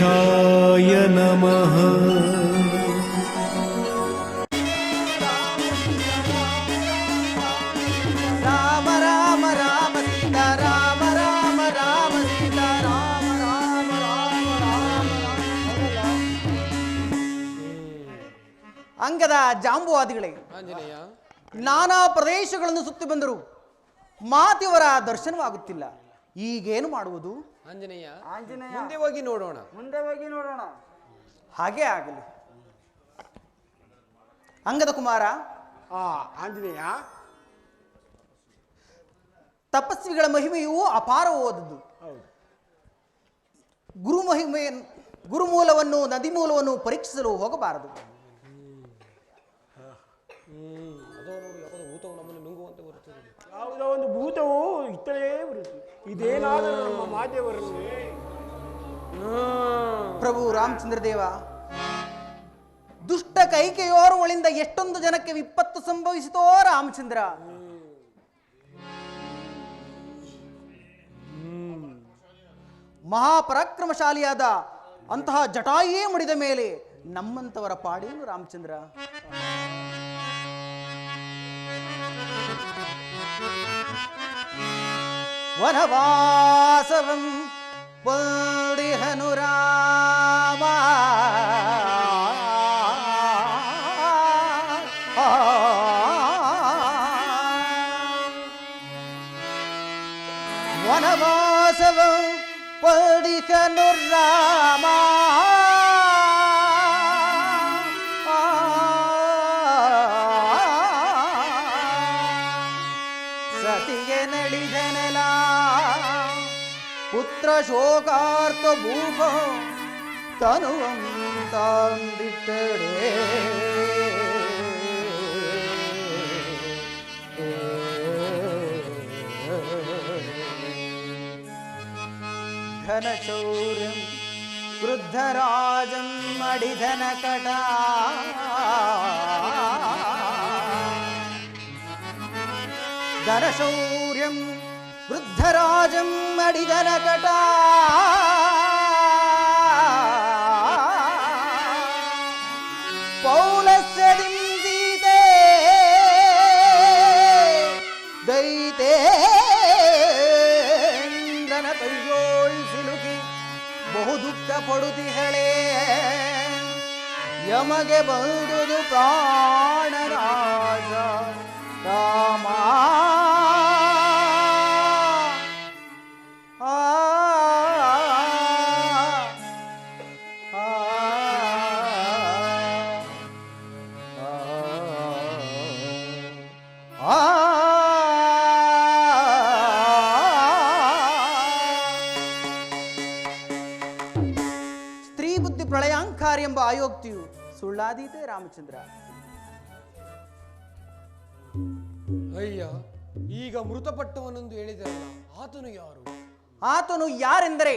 ಗಣೇಶಾಯ ನಮಃ. ರಾಮ ರಾಮ ರಾಮ ಸೀತಾ ರಾಮ ರಾಮ ರಾಮ ಸೀತಾ ರಾಮ ರಾಮ ರಾಮ ರಾಮ. ಅಂಗದ ಜಾಂಬುವಾದಿಗಳೇ, ಆಂಜನೇಯ, ನಾನಾ ಪ್ರದೇಶಗಳನ್ನು ಸುತ್ತಿ ಬಂದರು, ಮಾತಿವರ ದರ್ಶನವಾಗುತ್ತಿಲ್ಲ. ಈಗೇನು ಮಾಡುವುದು? ಆಂಜನೇಯ, ಮುಂದೆ ಹೋಗಿ ನೋಡೋಣ. ಹಾಗೆ ಆಗಲಿ. ಅಂಗದ ಕುಮಾರ, ಆಂಜನೇಯ, ತಪಸ್ವಿಗಳ ಮಹಿಮೆಯು ಅಪಾರವಾದದ್ದು. ಗುರುಮೂಲವನ್ನು ನದಿ ಮೂಲವನ್ನು ಪರೀಕ್ಷಿಸಲು ಹೋಗಬಾರದು. ಯಾವುದೋ ಒಂದು ಭೂತವು ಇತ್ತಲೇ ಬರುತ್ತದೆ. ಇದೇನಾದರೂ ನಮ್ಮ ಮಾದೇವರಲ್ಲಿ ಪ್ರಭು ರಾಮಚಂದ್ರ ದೇವ, ದುಷ್ಟ ಕೈಕೆಯೋರ್ವಳಿಂದ ಎಷ್ಟೊಂದು ಜನಕ್ಕೆ ವಿಪತ್ತು ಸಂಭವಿಸಿತೋ ರಾಮಚಂದ್ರ. ಮಹಾಪರಾಕ್ರಮಶಾಲಿಯಾದ ಅಂತಹ ಜಟಾಯೇ ಮುಡಿದ ಮೇಲೆ ನಮ್ಮಂತವರ ಪಾಡೇನು ರಾಮಚಂದ್ರ? ವನವಾಸವಂ ಪಡಿಹನು ರಾಮ, ವನವಾಸವಂ ಪಡಿಹನು ರಾಮ, ಸತಿಗೆ ನಳಿದನೆಲ ಪುತ್ರ ಶೋಕಾರ್ಥ ಭೂಪ ತನುವಂ ತಾಂದಿಟ್ಟಡೆ. ಘನಶೌರ್ಯಂ ವೃದ್ಧರಾಜಂ ಅಡಿಧನ ಕಟ, ಘನಶೌರ್ಯಂ ವೃದ್ಧರಾಜಂ ಅಡಿಧನ ಕಟ, ಪೌಲಸ್ಯದಿಂ ಸೀತೆ ದೈತೇಂದ್ರನ ಕೈಯೋಳ್ ಸಿಲುಕಿ ಬಹು ದುಃಖ ಪಡುತ್ತಿಹಳೆ. ಯಮಗೆ ಬಂದುದು ಪ್ರಾಣರಾಜ ರಾಮ. ಸ್ತ್ರೀ ಬುದ್ಧಿ ಪ್ರಳಯಾಂಕಾರಿ ಎಂಬ ಆಯೋಕ್ತಿಯು ಸುಳ್ಳಾದೀತೆ ರಾಮಚಂದ್ರ. ಅಯ್ಯ, ಈಗ ಮೃತಪಟ್ಟವನೆಂದು ಹೇಳಿದರಲ್ಲ, ಆತನು ಯಾರು? ಆತನು ಯಾರೆಂದರೆ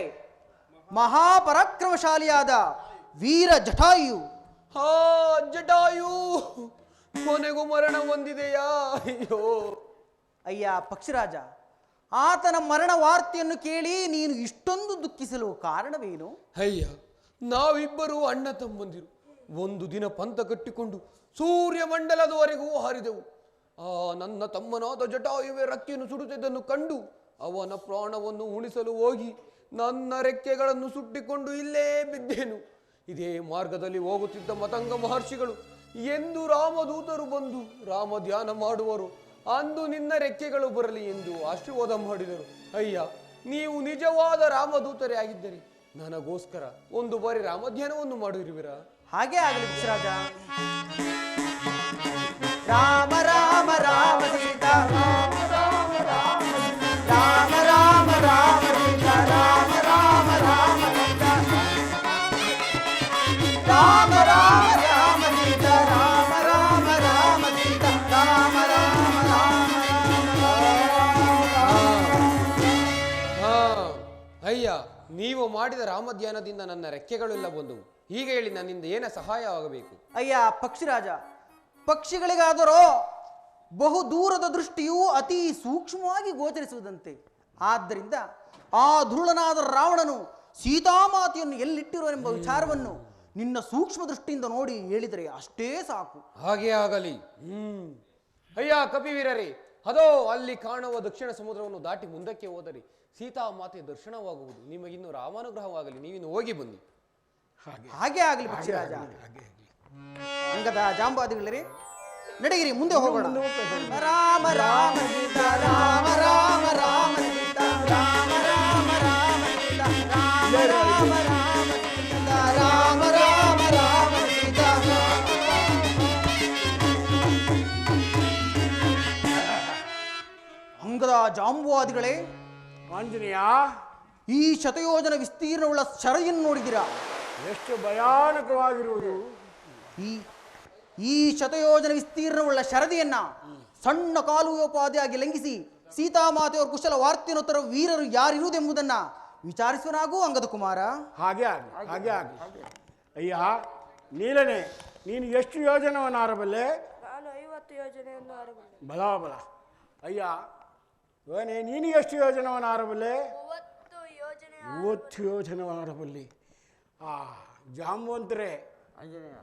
ಮಹಾಪರಾಕ್ರಮಶಾಲಿಯಾದ ವೀರ ಜಟಾಯು. ಹಾ, ಜಟಾಯು ಕೊನೆಗೂ ಮರಣ ಹೊಂದಿದೆಯಾ? ಅಯ್ಯೋ ಅಯ್ಯ ಪಕ್ಷಿರಾಜ, ಆತನ ಮರಣ ವಾರ್ತೆಯನ್ನು ಕೇಳಿ ನೀನು ಇಷ್ಟೊಂದು ದುಃಖಿಸಲು ಕಾರಣವೇನು? ಅಯ್ಯ, ನಾವಿಬ್ಬರು ಅಣ್ಣ ತಮ್ಮಂದಿರು. ಒಂದು ದಿನ ಪಂಥ ಕಟ್ಟಿಕೊಂಡು ಸೂರ್ಯಮಂಡಲದವರೆಗೂ ಹಾರಿದೆವು. ಆ ನನ್ನ ತಮ್ಮನಾದ ಜಟಾಯುವೆ ರೆಕ್ಕೆಯನ್ನು ಸುಡುತ್ತಿದ್ದನ್ನು ಕಂಡು ಅವನ ಪ್ರಾಣವನ್ನು ಉಳಿಸಲು ಹೋಗಿ ನನ್ನ ರೆಕ್ಕೆಗಳನ್ನು ಸುಟ್ಟಿಕೊಂಡು ಇಲ್ಲೇ ಬಿದ್ದೆನು. ಇದೇ ಮಾರ್ಗದಲ್ಲಿ ಹೋಗುತ್ತಿದ್ದ ಮತಂಗ ಮಹರ್ಷಿಗಳು ಎಂದು ರಾಮದೂತರು ಬಂದು ರಾಮ ಧ್ಯಾನ ಮಾಡುವರು, ಅಂದು ನಿನ್ನ ರೆಕ್ಕೆಗಳು ಬರಲಿ ಎಂದು ಆಶೀರ್ವಾದ ಮಾಡಿದರು. ಅಯ್ಯ, ನೀವು ನಿಜವಾದ ರಾಮದೂತರೇ ಆಗಿದ್ದರೆ ನನಗೋಸ್ಕರ ಒಂದು ಬಾರಿ ರಾಮಧ್ಯಾನವನ್ನು ಮಾಡಿರುವಿರಾ? ಹಾಗೆ ಆಗಲಿ ಪಕ್ಷಿರಾಜ. ರಾಮ ರಾಮ ರಾಮ ಸೀತಾ ರಾಮ ರಾಮ ರಾಮ ರಾಮ ರಾಮ ರಾಮ ಸೀತಾ ರಾಮ ರಾಮ ರಾಮ ಸೀತಾ ರಾಮ ರಾಮ ರಾಮ ಸೀತಾ ರಾಮ ರಾಮ ರಾಮ ಸೀತಾ ರಾಮ ರಾಮ ರಾಮ. ಹಾ ಅಯ್ಯ, ನೀವು ಮಾಡಿದ ರಾಮಧ್ಯಾನದಿಂದ ನನ್ನ ರೆಕ್ಕೆಗಳೆಲ್ಲ ಬಂದವು. ಈಗ ಹೇಳಿ, ನನ್ನಿಂದ ಏನ ಸಹಾಯವಾಗಬೇಕು? ಅಯ್ಯ ಪಕ್ಷಿರಾಜ, ಪಕ್ಷಿಗಳಿಗಾದರೋ ಬಹು ದೂರದ ದೃಷ್ಟಿಯು ಅತಿ ಸೂಕ್ಷ್ಮವಾಗಿ ಗೋಚರಿಸುವುದಂತೆ. ಆದ್ದರಿಂದ ಆ ಧೂಳನಾದ ರಾವಣನು ಸೀತಾಮಾತೆಯನ್ನು ಎಲ್ಲಿಟ್ಟಿರುವನೆಂಬ ವಿಚಾರವನ್ನು ನಿನ್ನ ಸೂಕ್ಷ್ಮ ದೃಷ್ಟಿಯಿಂದ ನೋಡಿ ಹೇಳಿದರೆ ಅಷ್ಟೇ ಸಾಕು. ಹಾಗೆ ಆಗಲಿ. ಅಯ್ಯ ಕಪಿವೀರರೇ, ಅದೋ ಅಲ್ಲಿ ಕಾಣುವ ದಕ್ಷಿಣ ಸಮುದ್ರವನ್ನು ದಾಟಿ ಮುಂದಕ್ಕೆ ಹೋದರೆ ಸೀತಾಮಾತೆ ದರ್ಶನವಾಗುವುದು. ನಿಮಗಿನ್ನು ರಾಮಾನುಗ್ರಹವಾಗಲಿ, ನೀವಿನ್ನು ಹೋಗಿ ಬನ್ನಿ. ಹಾಗೆ ಆಗಲಿ ಪಕ್ಷಿರಾಜ. ಅಂಗದ ಜಾಂಬಾದಿಗಳೇ, ನಡೆಯಿರಿ, ಮುಂದೆ ಹೋಗೋಣ. ರಾಮ ರಾಮ ಸೀತಾ ರಾಮ ರಾಮ ರಾಮ ಸೀತಾ ರಾಮ ರಾಮ ರಾಮ ಸೀತಾ ರಾಮ ರಾಮ ರಾಮ ಸೀತಾ ರಾಮ ರಾಮ ರಾಮ ಸೀತಾ. ಅಂಗದ ಜಾಂಬುವಾದಿಗಳೇ, ಆಂಜನೇಯ, ಈ ಶತಯೋಜನ ವಿಸ್ತೀರ್ಣವುಳ್ಳ ಶರದಿಯನ್ನು ನೋಡಿದಿರಾ? ಎಷ್ಟು ಭಯಾನಕವಾಗಿರುವುದು. ಈ ಶತಯೋಜನ ವಿಸ್ತೀರ್ಣವುಳ್ಳ ಶರದಿಯನ್ನ ಸಣ್ಣ ಕಾಲುಯೋಪಾದಿಯಾಗಿ ಲಂಘಿಸಿ ಸೀತಾಮಾತೆಯವರ ಕುಶಲ ವಾರ್ತೆಯನ್ನು ತರುವ ವೀರರು ಯಾರಿರುವುದೆಂಬುದನ್ನ ವಿಚಾರಿಸುವನಾಗೂ ಅಂಗದ ಕುಮಾರ. ಹಾಗೆ ಆಗಲಿ, ಹಾಗೆ ಆಗಲಿ. ಅಯ್ಯ ನೀಲನೆ, ನೀನು ಎಷ್ಟು ಯೋಜನವನ್ನು ಆರಬಲ್ಲೆ? ನಾನು 50 ಯೋಜನೆಯನ್ನು ಆರಬಲ್ಲೆ. ಬಲ ಬಲ. ಅಯ್ಯ ಯೋನೆ, ನೀನು ಎಷ್ಟು ಯೋಜನವನ್ನು ಆರಬಲ್ಲೆ? 30 ಯೋಜನವನ್ನು ಆರಬಲ್ಲಿ. ಜಾಂಬುವಂತರೇ,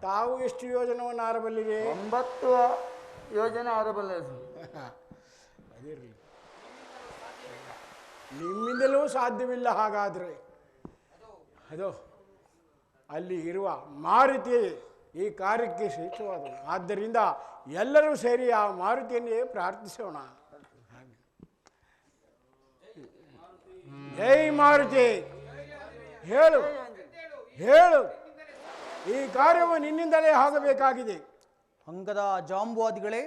ತಾವು ಎಷ್ಟು ಯೋಜನವನ್ನು ಆರಬಲ್ಲಿವೆ? 9 ಯೋಜನೆ ಆರಬಲ್ಲೆ. ಅದಿರಲಿ, ನಿಮ್ಮಿಂದಲೂ ಸಾಧ್ಯವಿಲ್ಲ. ಹಾಗಾದರೆ ಅದು ಅಲ್ಲಿ ಇರುವ ಮಾರುತಿ ಈ ಕಾರ್ಯಕ್ಕೆ ಶ್ರೇಷ್ಠವಾದನು. ಆದ್ದರಿಂದ ಎಲ್ಲರೂ ಸೇರಿ ಆ ಮಾರುತಿಯನ್ನೇ ಪ್ರಾರ್ಥಿಸೋಣ. ಜೈ ಮಾರುತಿ, ಹೇಳು ಹೇಳು, ಈ ಕಾರ್ಯವು ನಿನ್ನಿಂದಲೇ ಆಗಬೇಕಾಗಿದೆ. ಅಂಗದ ಜಾಂಬುವಾದಿಗಳೇ,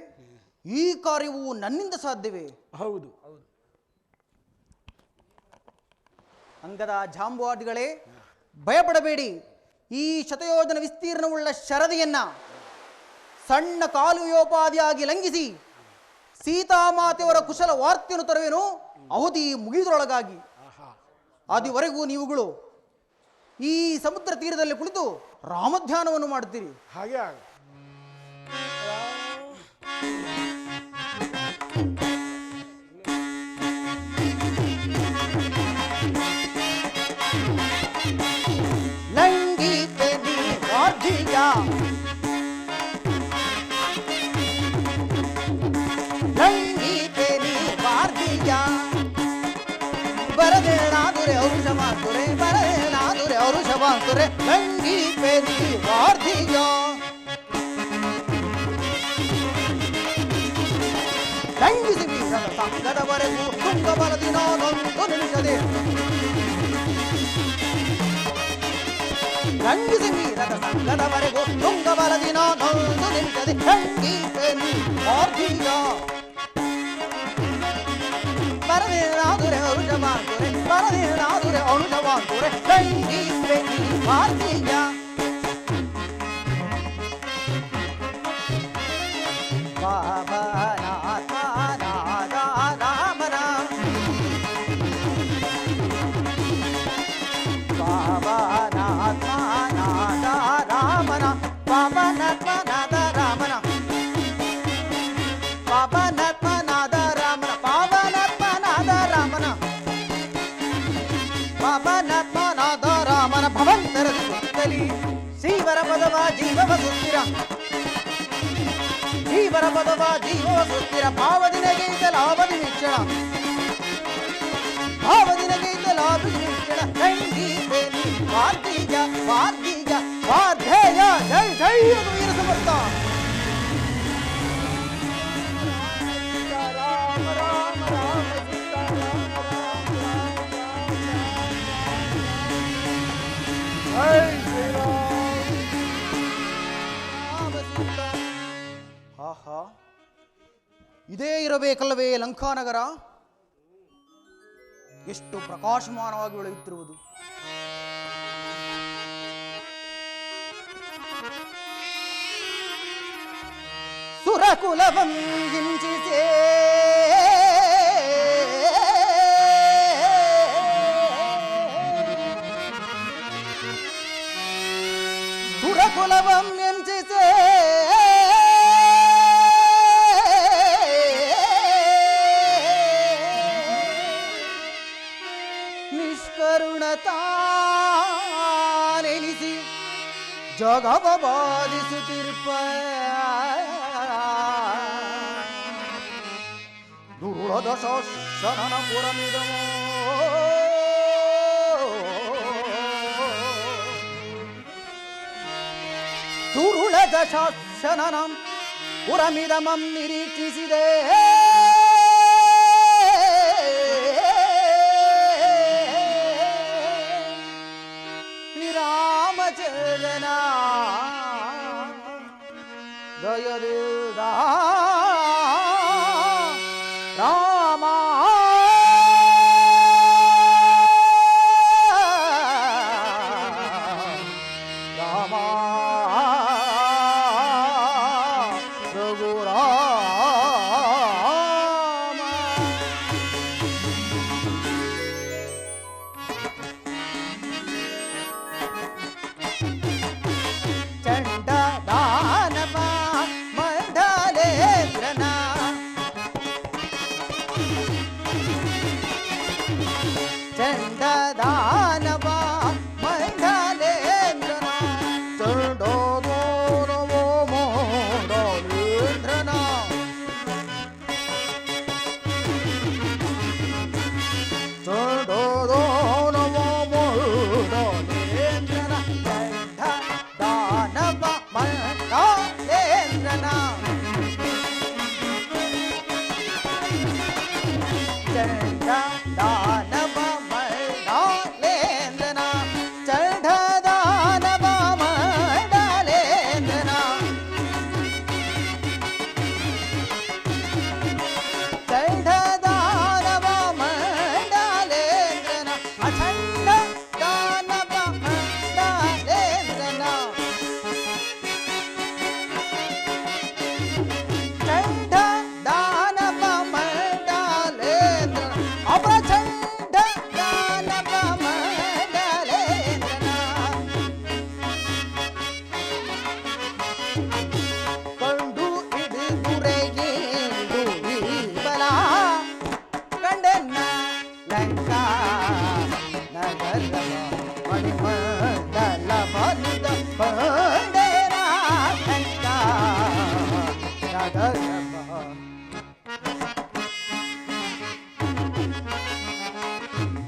ಈ ಕಾರ್ಯವು ನನ್ನಿಂದ ಸಾಧ್ಯವೇ? ಹೌದು. ಅಂಗದ ಜಾಂಬುವಾದಿಗಳೇ, ಭಯಪಡಬೇಡಿ. ಈ ಶತಯೋಜನ ವಿಸ್ತೀರ್ಣವುಳ್ಳ ಶರದಿಯನ್ನ ಸಣ್ಣ ಕಾಲುಯೋಪಾದಿಯಾಗಿ ಲಂಘಿಸಿ ಸೀತಾಮಾತೆಯವರ ಕುಶಲ ವಾರ್ತೆಯನ್ನು ತರುವೆನು, ಅವಧಿ ಮುಗಿದರೊಳಗಾಗಿ. ಅದುವರೆಗೂ ನೀವುಗಳು ಈ ಸಮುದ್ರ ತೀರದಲ್ಲಿ ಕುಳಿತು ರಾಮಧ್ಯಾನವನ್ನು ಮಾಡುತ್ತೀರಿ. ಹಾಗೆ ಆಗ. ಲಂಘಿತೆ ನೀ ವಾರ್ಧಿಯ, ಲಂಘಿತೆ ನೀ ವಾರ್ಧಿಯ, ಬರದೇನಾದುರೆ ಔಷ ಮಾತುರೆ, ಬರದೇನಾದುರೆ ಔಷ ಮಾತುರೆ, ಲಂಘಿತೆ ನೀ ವಾರ್ಧಿಯ. ಲಂಘಿಸಿ ಬೀರದ ಸಂಗದವರೆಗೂ ತುಂಗಬಲದಿ ನಾನೊಂದು ನಿಮಿಷದೆ, ಲಂಘಿಸಿ ಮೀರದ ಸಂಗದವರೆಗೂ ತುಂಗಬಲದಿ ನಾನೊಂದು ನಿಮಿಷದೆ, ಲಂಘಿತೆ ನೀ ವಾರ್ಧಿಯ. ಬರದೇನಾದುರೆ ಔಷ ಮಾತುರೆ, ಬರದೇನಾದುರೆ ಔಷ ಮಾತುರೆ, ಲಂಘಿತೆ ನೀ ವಾರ್ಧಿಯ. ಪಾವನಾಥ ನಾದ ರಾಮನ, ಪಾವನಾಥ ನಾದ ರಾಮನ, ಪಾವನಾಥ ರಾಮನ, ಪಾವನಾಥ ರಾಮನ, ಪಾವನಾಥ ರಾಮನ, ಪಾವನಾಥ ರಾಮನ ಭವಂತರದ ಸುತ್ತಲಿ ಶ್ರೀವರ ಪದವ ಜೀವವ ಸುತ್ತಿರ, ಜೀವರ ಪದವ ಜೀವವ ಸುತ್ತಿರ, ಭಾವದಿನಗೈತ ಲಾಭದಿ ವೀಕ್ಷಣ, ಭಾವದಿನಗೈತ ಲಾಭದಿ ವೀಕ್ಷಣ, ಸಂಗೀತೆ ವಾರ್ಧಿಗ ವಾರ್ಧಿಗ ವಾರ್ಧೇಯ. ಜೈ ಜೈ ವೀರ ಸಮರ್ಥ. ರಾಮ ರಾಮ ರಾಮ ಸೀತಾ ರಾಮ ರಾಮ ರಾಮ. ಜೈ ಶ್ರೀರಾಮ್. ಆಹಾ, ಇದೇ ಇರಬೇಕಲ್ಲವೇ ಲಂಕಾನಗರ? ಎಷ್ಟು ಪ್ರಕಾಶಮಾನವಾಗಿ ಬೆಳೆಯುತ್ತಿರುವುದು. ಸುರಕುಲವಂ ಹಿಂಸಿಸೇ ಸುರಕುಲವಂ ಹಿಂಸಿಸೇ ನಿಷ್ಕರುಣತಾನೆನಿಸಿ ಜಗವ ಬಾಧಿಸುತ್ತಿರ್ಪ ದುರುಳದ ಶಾಸನ ಪುರಮಿದಮೋ ದುರುಳದ ಶಾಸನಂ ಪುರಮಿದಮಂ ನಿರೀಕ್ಷಿಸಿದೆ ರಾಮಚಂದ್ರನ ದಯದಿಂದ ರಾಮ ರಾಮ ಚಂಡದಾನವ ಮಂಡಲೇಂದ್ರನ ಚಂಡೋದೋನವೋ ಮಂಡಲೇಂದ್ರನ ಚಂಡೋದೋನವೋ ಮಂಡಲೇಂದ್ರನ ಚಂಡದಾನವ ಮಂಡಲೇಂದ್ರನ ಚಂಡದಾನವ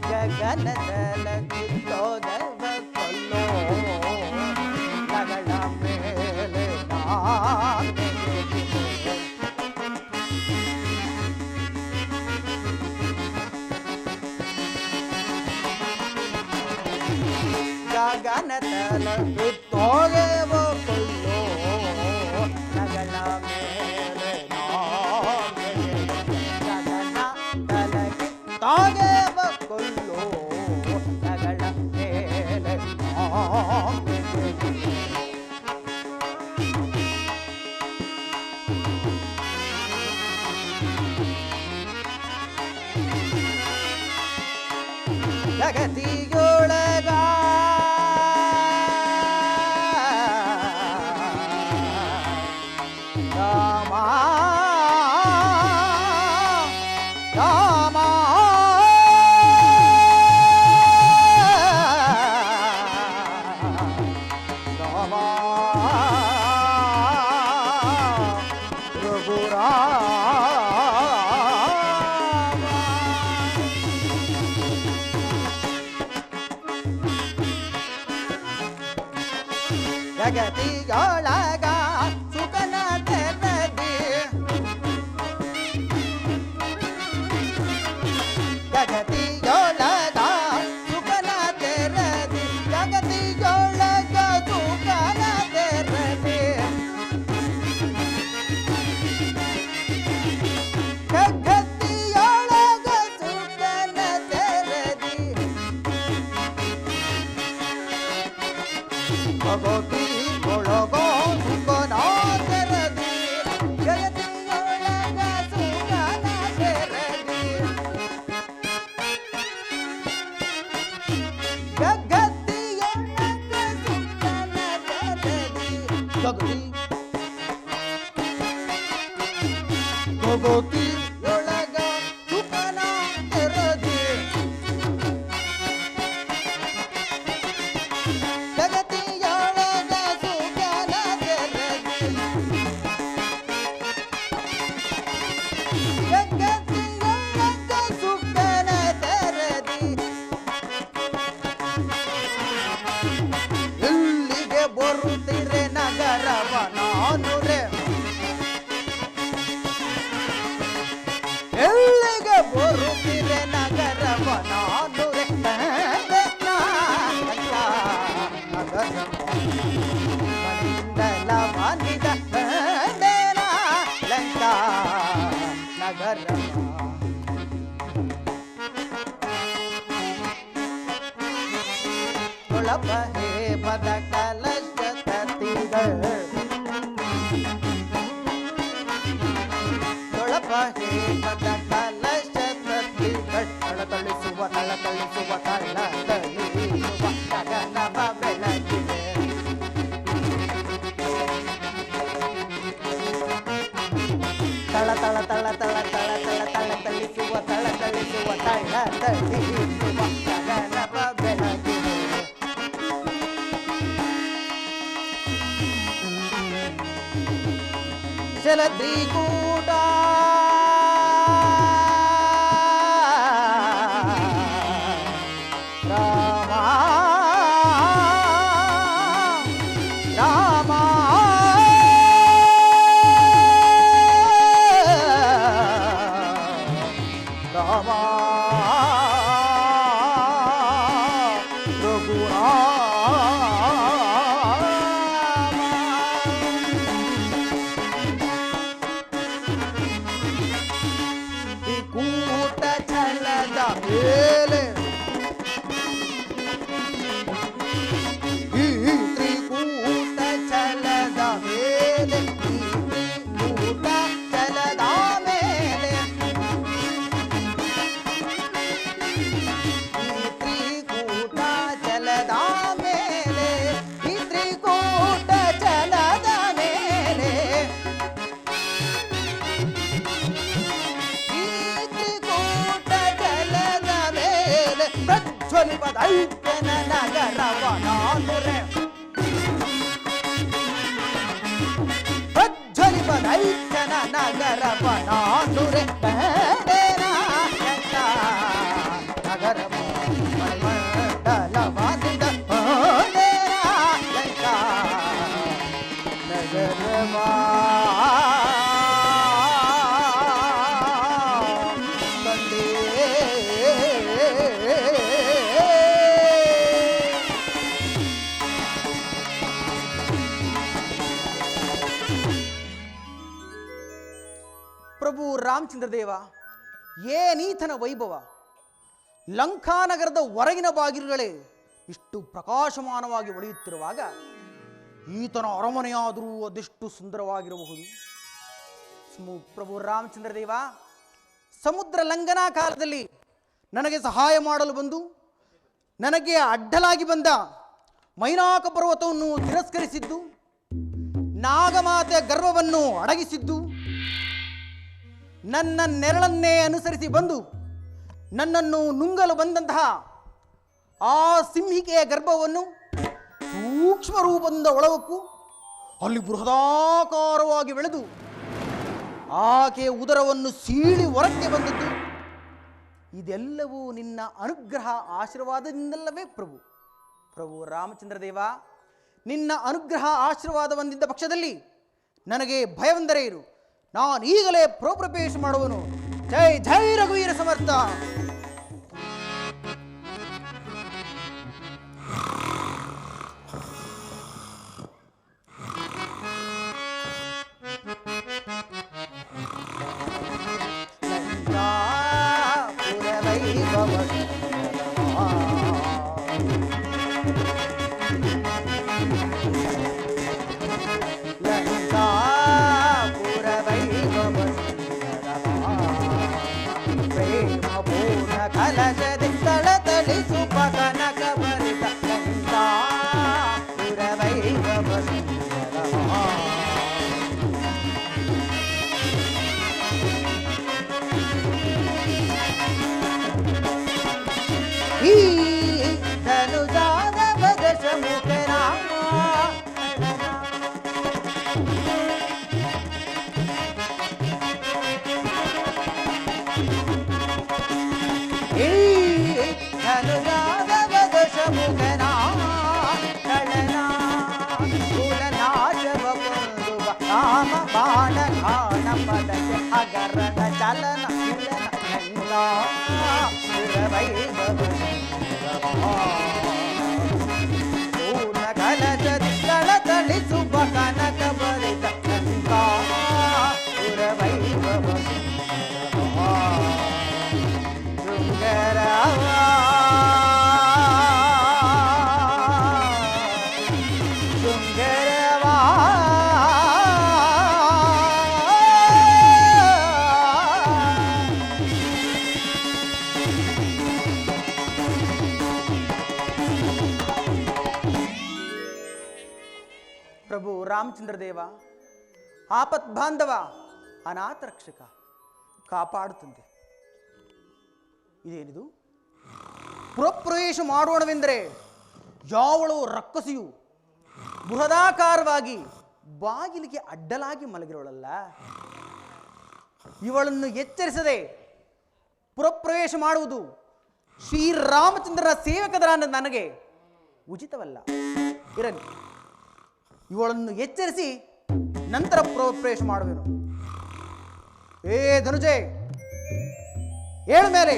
ಗಗನದಲ ಗುತ್ತೋದವ ಕೊಲ್ಲೋ ನಗಳ ಮೇಲೆ ಗಗನದಲ ಗುತ್ತೋದವ ಕೊಲ್ಲೋ ನಗಳ ಮೇಲೆ ಗಗನ ತಲಗಿ ತಾಗೇವ ಕೊಲ್ಲೋ ನಗಳ ಮೇಲೆ ಜಗತಿಯೊಳಗ ರಾಮ ರಾಮ ರಾಮ ರಘುರಾಮ ಜಗತಿಯೊಳಗ ಸುಖನ ತೆರದಿ ಜಗತಿಯೊಳಗ ಸುಖನ ತೆರದಿ ಜಗತಿಯೊಳಗ ಸುಖನ ತೆರದಿ ಜಗತಿಯೊಳಗ ಸುಖನ ತೆರದಿ ಭಗವತಿ ಒಳಗೋ ಸುಖನ ತೆರದಿ ಜಗತಿಯೊಳಗ ಸುಖನ ತೆರದಿ ಜಗತಿಯೊಳಗ ಸುಖನ ತೆರದಿ ಜಗತಿ ಭಗವತಿ ಒಳಗ ಸುಖನ ತೆರದಿ ತೊಳಪ ಹೇ ಪದ ಕಲಶ ತತ್ತಿಗಳು ತೊಳಪ ಹೇ ಪದ ಕಲಶ ತತ್ತಿಗಳು ತಳಿಸುವ ತಳಿಸುವ ತಳಿಸುವ ಗಗನವ ಬೆಳಗಿದೆ ತಳ ತಳ ತಳ ತಳ ತಳ ತಳ ತಳ ತಳಿಸುವ ತಳಿಸುವ ತಳಿಸುವ ಗಗನವ ಬೆಳಗಿದೆ ಜಲದ್ರಿಕೂಟ ರಾಮ ರಾಮ ರಾಮ ಕೂಟ ಛಲದ ಮೇಲೆ ಈ ತ್ರಿಕೂಟ ಛಲದ ಮೇಲೆ ಈ ತ್ರಿಕೂಟ ಛಲದ ಮೇಲೆ ಈ ತ್ರಿಕೂಟ ಛಲದ ಮೇಲೆ ಈ ತ್ರಿಕೂಟ ಛಲದ ಮೇಲೆ ಪ್ರಜ್ವಲಿಪದ ಐಕ್ಯನ ನಗರವನಾನುರೆ ಪ್ರಜ್ವಲಿಪದ ಐಕ್ಯನ ನಗರವನಾನುರೆ ನಗರವ ಮಂಡಲವಾದಿಂದ ನಗರವಾ ಪ್ರಭು ರಾಮಚಂದ್ರ ದೇವ, ಏನೀತನ ವೈಭವ! ಲಂಕಾನಗರದ ಹೊರಗಿನ ಬಾಗಿಲುಗಳೇ ಇಷ್ಟು ಪ್ರಕಾಶಮಾನವಾಗಿ ಒಳೆಯುತ್ತಿರುವಾಗ ಈತನ ಅರಮನೆಯಾದರೂ ಅದೆಷ್ಟು ಸುಂದರವಾಗಿರಬಹುದು. ಪ್ರಭು ರಾಮಚಂದ್ರ ದೇವ, ಸಮುದ್ರ ಲಂಘನಾ ಕಾಲದಲ್ಲಿ ನನಗೆ ಸಹಾಯ ಮಾಡಲು ಬಂದು ನನಗೆ ಅಡ್ಡಲಾಗಿ ಬಂದ ಮೈನಾಕ ಪರ್ವತವನ್ನು ತಿರಸ್ಕರಿಸಿದ್ದು, ನಾಗಮಾತೆಯ ಗರ್ವವನ್ನು ಅಡಗಿಸಿದ್ದು, ನನ್ನ ನೆರಳನ್ನೇ ಅನುಸರಿಸಿ ಬಂದು ನನ್ನನ್ನು ನುಂಗಲು ಬಂದಂತಹ ಆ ಸಿಂಹಿಕೆಯ ಗರ್ಭವನ್ನು ಸೂಕ್ಷ್ಮ ರೂಪದಿಂದ ಒಳವಕ್ಕೂ ಅಲ್ಲಿ ಬೃಹದಾಕಾರವಾಗಿ ಬೆಳೆದು ಆಕೆಯ ಉದರವನ್ನು ಸೀಳಿ ಹೊರಕ್ಕೆ ಬಂದದ್ದು ಇದೆಲ್ಲವೂ ನಿನ್ನ ಅನುಗ್ರಹ ಆಶೀರ್ವಾದದಿಂದಲ್ಲವೇ ಪ್ರಭು. ಪ್ರಭು ರಾಮಚಂದ್ರ ದೇವ, ನಿನ್ನ ಅನುಗ್ರಹ ಆಶೀರ್ವಾದ ಬಂದಿದ್ದ ಪಕ್ಷದಲ್ಲಿ ನನಗೆ ಭಯವೆಂದರೆ ಇರು. ನಾನು ಈಗಲೇ ಪ್ರವೇಶ ಮಾಡುವನು. ಜೈ ಜೈ ರಘುವೀರ ಸಮರ್ಥ. ರಾಮಚಂದ್ರ ದೇವ ಆಪತ್ ಬಾಂಧವ ಅನಾಥ ರಕ್ಷಕ ಕಾಪಾಡುತ್ತಂತೆ. ಇದೇನಿದು? ಪುರಪ್ರವೇಶ ಮಾಡೋಣವೆಂದರೆ ಯಾವಳು ರಕ್ಕಸಿಯು ಬೃಹದಾಕಾರವಾಗಿ ಬಾಗಿಲಿಗೆ ಅಡ್ಡಲಾಗಿ ಮಲಗಿರೋಳಲ್ಲ, ಇವಳನ್ನು ಎಚ್ಚರಿಸದೆ ಪುರಪ್ರವೇಶ ಮಾಡುವುದು ಶ್ರೀರಾಮಚಂದ್ರನ ಸೇವಕದರ ನನಗೆ ಉಚಿತವಲ್ಲ. ಇರಲಿ, ಇವಳನ್ನು ಎಚ್ಚರಿಸಿ ನಂತರ ಪುರಪ್ರವೇಶ ಮಾಡುವೆನು. ಏ ಧನುಜೆ, ಏಳು ಮೇಲೆ.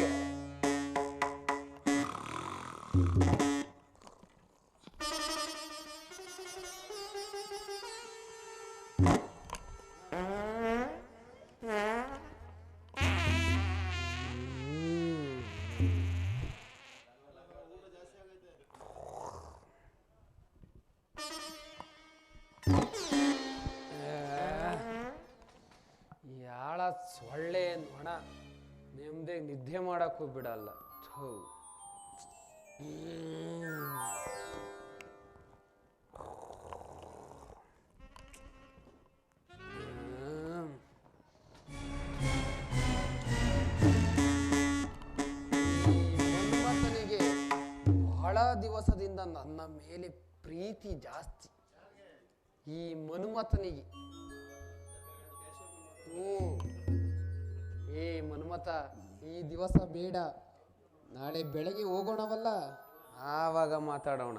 ಯಾಳ ಸೊಳ್ಳೆ ನೋಣ ನೆಮ್ಮದಿ ನಿದ್ದೆ ಮಾಡಕ್ಕೂ ಬಿಡಲ್ಲ. ಥೂ. ಮನ್ಮಥನಿಗೆ ಬಹಳ ದಿವಸದಿಂದ ನನ್ನ ಮೇಲೆ ಪ್ರೀತಿ ಜಾಸ್ತಿ. ಈ ಮನ್ಮಥನಿಗೆ ಏ ಮನ್ಮಥ, ಈ ದಿವಸ ಬೇಡ, ನಾಳೆ ಬೆಳಗ್ಗೆ ಹೋಗೋಣವಲ್ಲ, ಆವಾಗ ಮಾತಾಡೋಣ.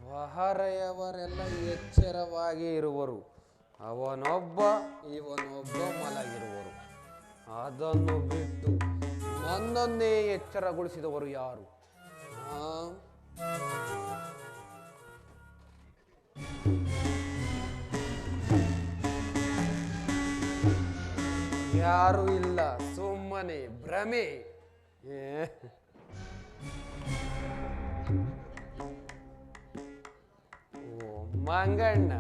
ವಹರೆಯವರೆಲ್ಲ ಎಚ್ಚರವಾಗಿ ಇರುವರು, ಅವನೊಬ್ಬ ಇವನೊಬ್ಬ ಮಲಗಿರುವರು. ಅದನ್ನು ಬಿಟ್ಟು ನನ್ನನ್ನೇ ಎಚ್ಚರಗೊಳಿಸಿದವರು ಯಾರು? ಯಾರು ಇಲ್ಲ, ಸುಮ್ಮನೆ ಭ್ರಮೆ. ಓ ಮಂಗಣ್ಣ,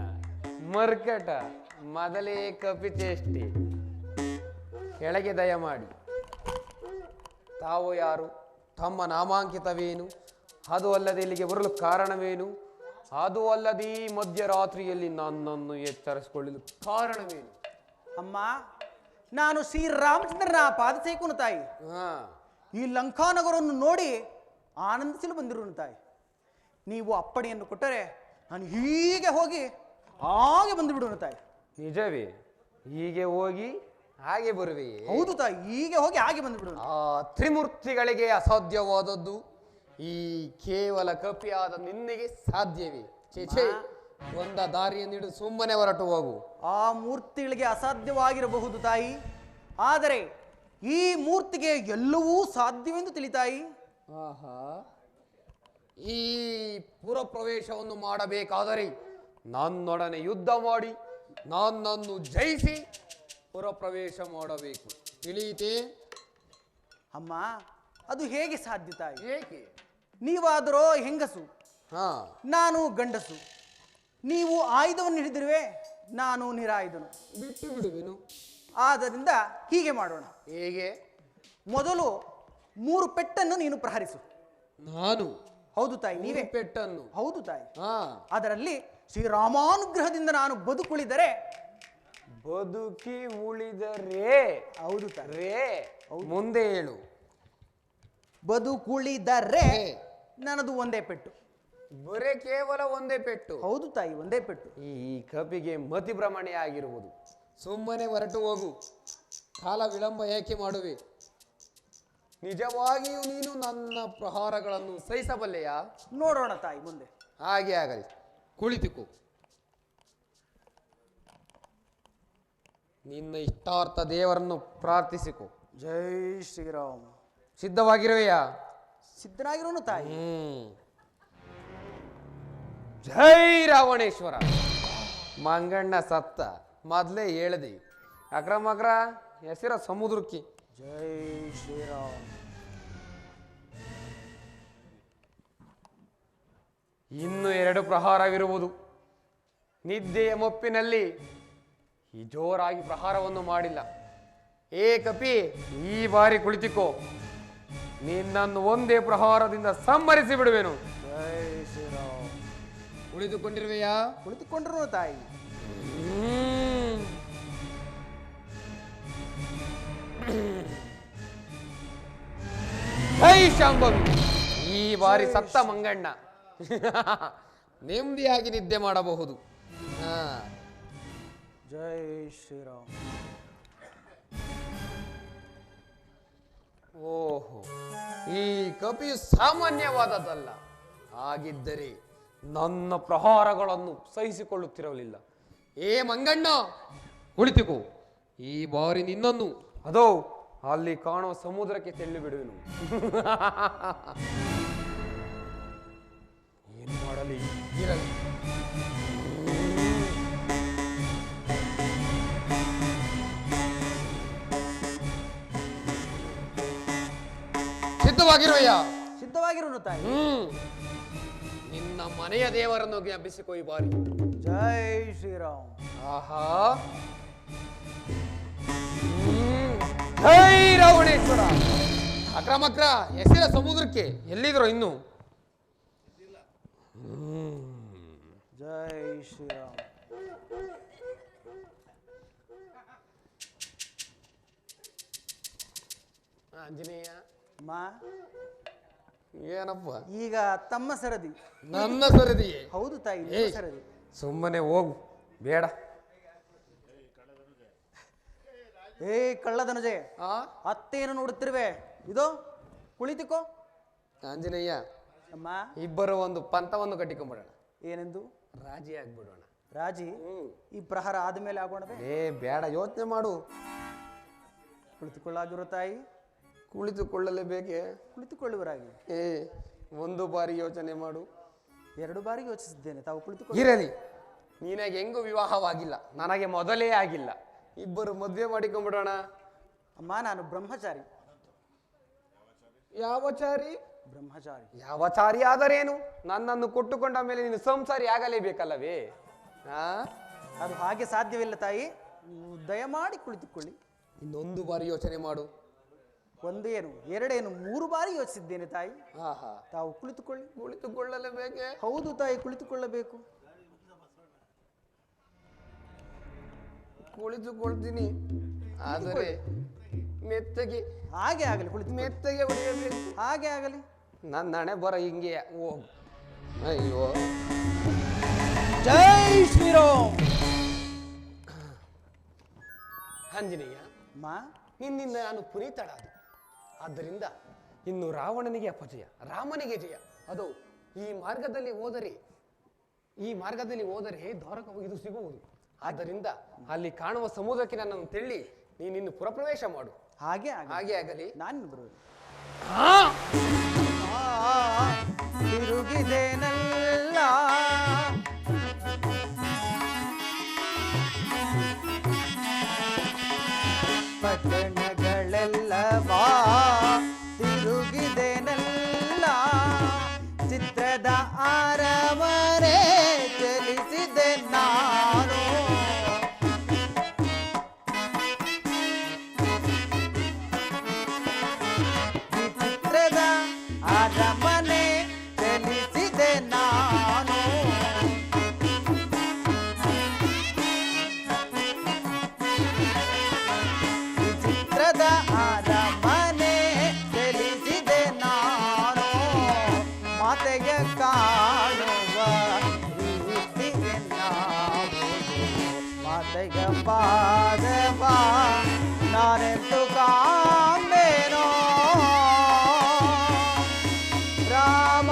ಮರ್ಕಟ, ಮೊದಲೇ ಕಪಿಚೇಷ್ಟೆ. ಕೆಳಗೆ ದಯಮಾಡಿ. ತಾವು ಯಾರು? ತಮ್ಮ ನಾಮಾಂಕಿತವೇನು? ಅದು ಅಲ್ಲದೆ ಇಲ್ಲಿಗೆ ಬರಲು ಕಾರಣವೇನು? ಅದು ಅಲ್ಲದೆ ಈ ಮಧ್ಯರಾತ್ರಿಯಲ್ಲಿ ನನ್ನನ್ನು ಎಚ್ಚರಿಸಿಕೊಳ್ಳಲು ಕಾರಣವೇನು? ಅಮ್ಮ, ನಾನು ಶ್ರೀರಾಮಚಂದ್ರನ ಪಾದಸೇಕುನು ತಾಯಿ. ಈ ಲಂಕಾನಗರವನ್ನು ನೋಡಿ ಆನಂದಿಸಲು ಬಂದಿರುವನು ತಾಯಿ. ನೀವು ಅಪ್ಪಣೆಯನ್ನು ಕೊಟ್ಟರೆ ನಾನು ಹೀಗೆ ಹೋಗಿ ಹಾಗೆ ಬಂದು ಬಿಡುವನು ತಾಯಿ. ನಿಜವೇ? ಹೀಗೆ ಹೋಗಿ ಹಾಗೆ ಬರುವೆ? ಹೌದು ತಾಯಿ, ಹೀಗೆ ಹೋಗಿ ಹಾಗೆ ಬಂದು ಬಿಡುವನು. ಆ ತ್ರಿಮೂರ್ತಿಗಳಿಗೆ ಅಸಾಧ್ಯವಾದದ್ದು ಈ ಕೇವಲ ಕಪಿಯಾದ ನಿನ್ನೆಗೆ ಸಾಧ್ಯವೇ? ಚೇಚೆ, ಒಂದ ದಾರಿಯನ್ನಿಡು ಸುಮ್ಮನೆ ಹೊರಟು ಹೋಗು. ಆ ಮೂರ್ತಿಗಳಿಗೆ ಅಸಾಧ್ಯವಾಗಿರಬಹುದು ತಾಯಿ, ಆದರೆ ಈ ಮೂರ್ತಿಗೆ ಎಲ್ಲವೂ ಸಾಧ್ಯವೆಂದು ತಿಳಿತಾಯಿ. ಆಹಾ, ಈ ಪುರಪ್ರವೇಶವನ್ನು ಮಾಡಬೇಕಾದರೆ ನನ್ನೊಡನೆ ಯುದ್ಧ ಮಾಡಿ ನನ್ನನ್ನು ಜಯಿಸಿ ಪುರಪ್ರವೇಶ ಮಾಡಬೇಕು, ತಿಳಿಯಿತೇ? ಅಮ್ಮ, ಅದು ಹೇಗೆ ಸಾಧ್ಯ ತಾಯಿ? ಏಕೆ? ನೀವಾದರೋ ಹೆಂಗಸು, ನಾನು ಗಂಡಸು. ನೀವು ಆಯುಧವನ್ನು ಹಿಡಿದಿರುವೆ, ನಾನು ನಿರಾಯುಧನು. ಬಿಟ್ಟು ಬಿಡುವೆನು. ಆದ್ದರಿಂದ ಹೀಗೆ ಮಾಡೋಣ. ಹೇಗೆ? ಮೊದಲು 3 ಪೆಟ್ಟನ್ನು ನೀನು ಪ್ರಹರಿಸು. ನಾನು? ಹೌದು ತಾಯಿ, ನೀವೇ. ಪೆಟ್ಟನ್ನು? ಹೌದು ತಾಯಿ. ಅದರಲ್ಲಿ ಶ್ರೀರಾಮಾನುಗ್ರಹದಿಂದ ನಾನು ಬದುಕುಳಿದರೆ. ಬದುಕಿ ಉಳಿದರೆ? ಹೌದು ತಾಯಿ. ರೇ ಮುಂದೆ ಹೇಳು. ಬದುಕುಳಿದರೆ ನನ್ನದು ಒಂದೇ ಪೆಟ್ಟು. ಬರೇ ಕೇವಲ ಒಂದೇ ಪೆಟ್ಟು? ಹೌದು ತಾಯಿ, ಒಂದೇ ಪೆಟ್ಟು. ಈ ಕಪಿಗೆ ಮತಿ ಭ್ರಮಣೆ ಆಗಿರುವುದು. ಸುಮ್ಮನೆ ಹೊರಟು ಹೋಗು, ಕಾಲ ವಿಳಂಬ ಏಕೆ ಮಾಡುವೆ? ನಿಜವಾಗಿಯೂ ನೀನು ನನ್ನ ಪ್ರಹಾರಗಳನ್ನು ಸಹಿಸಬಲ್ಲೆಯಾ? ನೋಡೋಣ ತಾಯಿ, ಮುಂದೆ. ಹಾಗೆ ಆಗಲಿ, ಕುಳಿತುಕೋ. ನಿನ್ನ ಇಷ್ಟಾರ್ಥ ದೇವರನ್ನು ಪ್ರಾರ್ಥಿಸಿಕೊ. ಜೈ ಶ್ರೀರಾಮ್. ಸಿದ್ಧವಾಗಿರುವೆಯಾ? ಸಿದ್ಧನಾಗಿರೋನು ತಾಯಿ. ಜೈ ರಾವಣೇಶ್ವರ. ಮಂಗಣ್ಣ ಸತ್ತ ಮೊದಲೇ ಹೇಳ್ದೆ, ಅಕ್ರಮಕ್ರ ಹೆಸರ ಸಮುದ್ರಕ್ಕೆ. ಜೈ ಶ್ರೀರಾಮ್. ಇನ್ನು 2 ಪ್ರಹಾರವಿರುವುದು. ನಿದ್ದೆಯ ಮೊಪ್ಪಿನಲ್ಲಿ ಈ ಜೋರಾಗಿ ಪ್ರಹಾರವನ್ನು ಮಾಡಿಲ್ಲ. ಏ ಕಪಿ, ಈ ಬಾರಿ ಕುಳಿತುಕೋ, ನಿನ್ನನ್ನು ಒಂದೇ ಪ್ರಹಾರದಿಂದ ಸಂಹರಿಸಿ ಬಿಡುವೆನು. ಜೈ ಶ್ರೀರಾಮ್. ಕುಳಿತುಕೊಂಡಿರುವೆಯಾ? ಕುಳಿತುಕೊಂಡ್ರು ತಾಯಿ. ಹೈ ಶಾಂಭವಿ, ಈ ಬಾರಿ ಸತ್ತ ಮಂಗಣ್ಣ ನೆಮ್ಮದಿಯಾಗಿ ನಿದ್ದೆ ಮಾಡಬಹುದು. ಜೈ ಶ್ರೀರಾಮ್. ಓಹೋ, ಈ ಕಪಿ ಸಾಮಾನ್ಯವಾದದ್ದಲ್ಲ. ಹಾಗಿದ್ದರೆ ನನ್ನ ಪ್ರಹಾರಗಳನ್ನು ಸಹಿಸಿಕೊಳ್ಳುತ್ತಿರಲಿಲ್ಲ. ಏ ಮಂಗಣ್ಣ, ಕುಳಿತುಕೋ, ಈ ಬಾರಿ ನಿನ್ನನ್ನು ಅದೋ ಅಲ್ಲಿ ಕಾಣುವ ಸಮುದ್ರಕ್ಕೆ ತೆಳ್ಳಿ ಬಿಡುವೆನು. ಏನು ಮಾಡಲಿ ಇರಲಿ. ಸಿದ್ಧವಾಗಿರುವೆಯಾ? ಸಿದ್ಧವಾಗಿರೋನು ತಾಯಿ. ನಿನ್ನ ಮನೆಯ ದೇವರನ್ನು ಜ್ಞಾಪಿಸಿಕೊ ಈ ಬಾರಿ. ಜೈ ಶ್ರೀರಾಮ್. ಆಹಾ, ಜೈ ರಾವಣೇಶ್ವರ. ಅಕ್ರಮಕ್ರ ಹೆಸರ ಸಮುದ್ರಕ್ಕೆ ಎಲ್ಲಿದ್ರು ಇನ್ನು? ಜೈ ಶ್ರೀರಾಮ್. ಆಂಜನೇಯ, ಮಾ, ಏನಪ್ಪ ಈಗ ತಮ್ಮ ಸರದಿ. ನನ್ನ ಸರದಿಯೇ? ಹೌದು ತಾಯಿ, ನಿಮ್ಮ ಏಯ್, ಸರದಿ. ಸುಮ್ಮನೆ ಹೋಗು, ಬೇಡ. ಏ ಕಳ್ಳದನುಜೆ, ಆ ಅತ್ತೇನು ನೋಡುತ್ತಿರುವೆ? ಇದೋ ಕುಳಿತುಕೋ. ಆಂಜನೇಯ, ಅಮ್ಮ, ಇಬ್ಬರು ಒಂದು ಪಂಥವನ್ನು ಕಟ್ಟಿಕೊಂಡ್ಬಿಡೋಣ. ಏನೆಂದು? ರಾಜಿ ಆಗ್ಬಿಡೋಣ. ರಾಜಿ? ಈ ಪ್ರಹಾರ ಆದಮೇಲೆ ಆಗೋಣವೇ? ಏ ಬೇಡ, ಯೋಚನೆ ಮಾಡು. ಕುಳಿತುಕೊಳ್ಳಾಗಿರೋ ತಾಯಿ. ಕುಳಿತುಕೊಳ್ಳಲೇಬೇಕೆ? ಕುಳಿತುಕೊಳ್ಳುವರಾಗಿ. ಏ ಒಂದು ಬಾರಿ ಯೋಚನೆ ಮಾಡು. 2 ಬಾರಿ ಯೋಚಿಸಿದ್ದೇನೆ, ತಾವು ಕುಳಿತುಕೊಳ್ಳಿ. ಇರಲಿ, ನಿನಗೆ ಹೆಂಗೂ ವಿವಾಹವಾಗಿಲ್ಲ, ನನಗೆ ಮೊದಲೇ ಆಗಿಲ್ಲ. ಇಬ್ಬರು ಮದುವೆ ಮಾಡಿಕೊಂಡ್ಬಿಡೋಣ. ಅಮ್ಮ, ನಾನು ಬ್ರಹ್ಮಚಾರಿ. ಯಾವಚಾರಿ? ಬ್ರಹ್ಮಚಾರಿ. ಯಾವಚಾರಿ ಆದರೇನು? ನನ್ನನ್ನು ಕೊಟ್ಟುಕೊಂಡ ಮೇಲೆ ನೀನು ಸಂಸಾರಿ ಆಗಲೇಬೇಕಲ್ಲವೇ? ಅದು ಹಾಗೆ ಸಾಧ್ಯವಿಲ್ಲ ತಾಯಿ, ನೀವು ದಯಮಾಡಿ ಕುಳಿತುಕೊಳ್ಳಿ. ಇನ್ನೊಂದು ಬಾರಿ ಯೋಚನೆ ಮಾಡು. 1 ಏನು 2 ಏನು 3 ಬಾರಿ ಯೋಚಿಸಿದ್ದೇನೆ ತಾಯಿ. ಆಹಾ, ತಾವು ಕುಳಿತುಕೊಳ್ಳಿ. ಕುಳಿತುಕೊಳ್ಳಲೇಬೇಕೆ? ಹೌದು ತಾಯಿ, ಕುಳಿತುಕೊಳ್ಳಬೇಕು. ಕುಳಿತುಕೊಳ್ತೀನಿ, ಆದರೆ ಮೆತ್ತಗೆ. ಹಾಗೆ ಆಗಲಿ, ಕುಳಿತು. ಮೆತ್ತಗೆ ಹೊಡೆಯಬೇಕು. ಹಾಗೆ ಆಗಲಿ. ನನ್ನ ಹಣೆ ಬರ ಹಿಂಗೆ ಹೋಗು. ಅಯ್ಯೋ, ಜೈ ಶ್ರೀರಾಮ್. ಆಂಜನೇಯ, ಮಾ, ನಿನ್ನಿಂದ ನಾನು ಪುನೀತಳಾದೆ. ಆದ್ದರಿಂದ ಇನ್ನು ರಾವಣನಿಗೆ ಅಪಜಯ, ರಾಮನಿಗೆ ಜಯ. ಅದು ಈ ಮಾರ್ಗದಲ್ಲಿ ಹೋದರೆ ದ್ವಾರಕ ಇದು ಸಿಗುವುದು. ಆದ್ದರಿಂದ ಅಲ್ಲಿ ಕಾಣುವ ಸಮುದ್ರಕ್ಕೆ ನನ್ನನ್ನು ತೆಳ್ಳಿ ನೀನಿನ್ನು ಪುರಪ್ರವೇಶ ಮಾಡು. ಹಾಗೆ ಆಗಲಿ. ಹಾಗೆ ಆಗಲಿ. ನಾನು ಬರುವೆ. ತಿರುಗಿದೆನಲ್ಲ ಪಟ್ಟಣಗಳೆಲ್ಲವಾ, ತಿರುಗಿದೆನಲ್ಲ ಚಿತ್ರದ ಅರಮನೆ ಚಲಿಸಿದೆ ನಾನು. ಚಿತ್ರದ ಅರಮನೆ ಚಲಿಸಿದೆ ನಾನು. ಚಿತ್ರದ ಅರಮನೆ ಚಲಿಸಿದೆ ನಾನು. ಮಾತೆಗೆ ಕಾಣುವ ರೀತಿಗೆ ನಾವು, ಮಾತೆಗೆ ಪಾದವ ನಾನೆಂದು ಕಾಂಬೇನೋ. ರಾಮ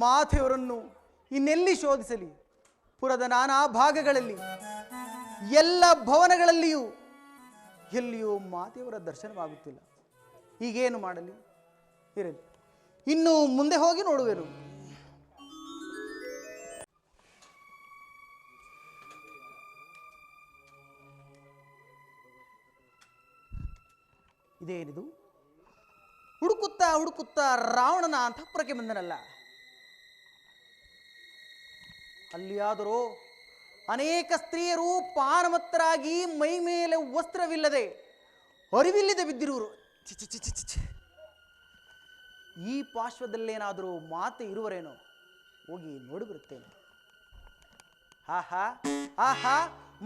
ಮಾತೆಯವರನ್ನು ಇನ್ನೆಲ್ಲಿ ಶೋಧಿಸಲಿ? ಪುರದ ನಾನಾ ಭಾಗಗಳಲ್ಲಿ, ಎಲ್ಲ ಭವನಗಳಲ್ಲಿಯೂ ಎಲ್ಲಿಯೂ ಮಾತೆಯವರ ದರ್ಶನವಾಗುತ್ತಿಲ್ಲ. ಈಗೇನು ಮಾಡಲಿ? ಇರಲಿ, ಇನ್ನು ಮುಂದೆ ಹೋಗಿ ನೋಡುವೆನು. ಇದೇನಿದು? ಹುಡುಕುತ್ತಾ ಹುಡುಕುತ್ತಾ ರಾವಣನ ಅಂತಃಪುರಕ್ಕೆ ಬಂದನಲ್ಲ. ಅಲ್ಲಿಯಾದರೂ ಅನೇಕ ಸ್ತ್ರೀಯರು ಪಾನಮತ್ತರಾಗಿ ಮೈ ಮೇಲೆ ವಸ್ತ್ರವಿಲ್ಲದೆ ಅರಿವಿಲ್ಲದೆ ಬಿದ್ದಿರುವರು. ಈ ಪಾರ್ಶ್ವದಲ್ಲೇನಾದರೂ ಮಾತೆ ಇರುವರೇನೋ, ಹೋಗಿ ನೋಡಿ ಬರುತ್ತೇನೆ. ಆಹಾ ಆಹಾ,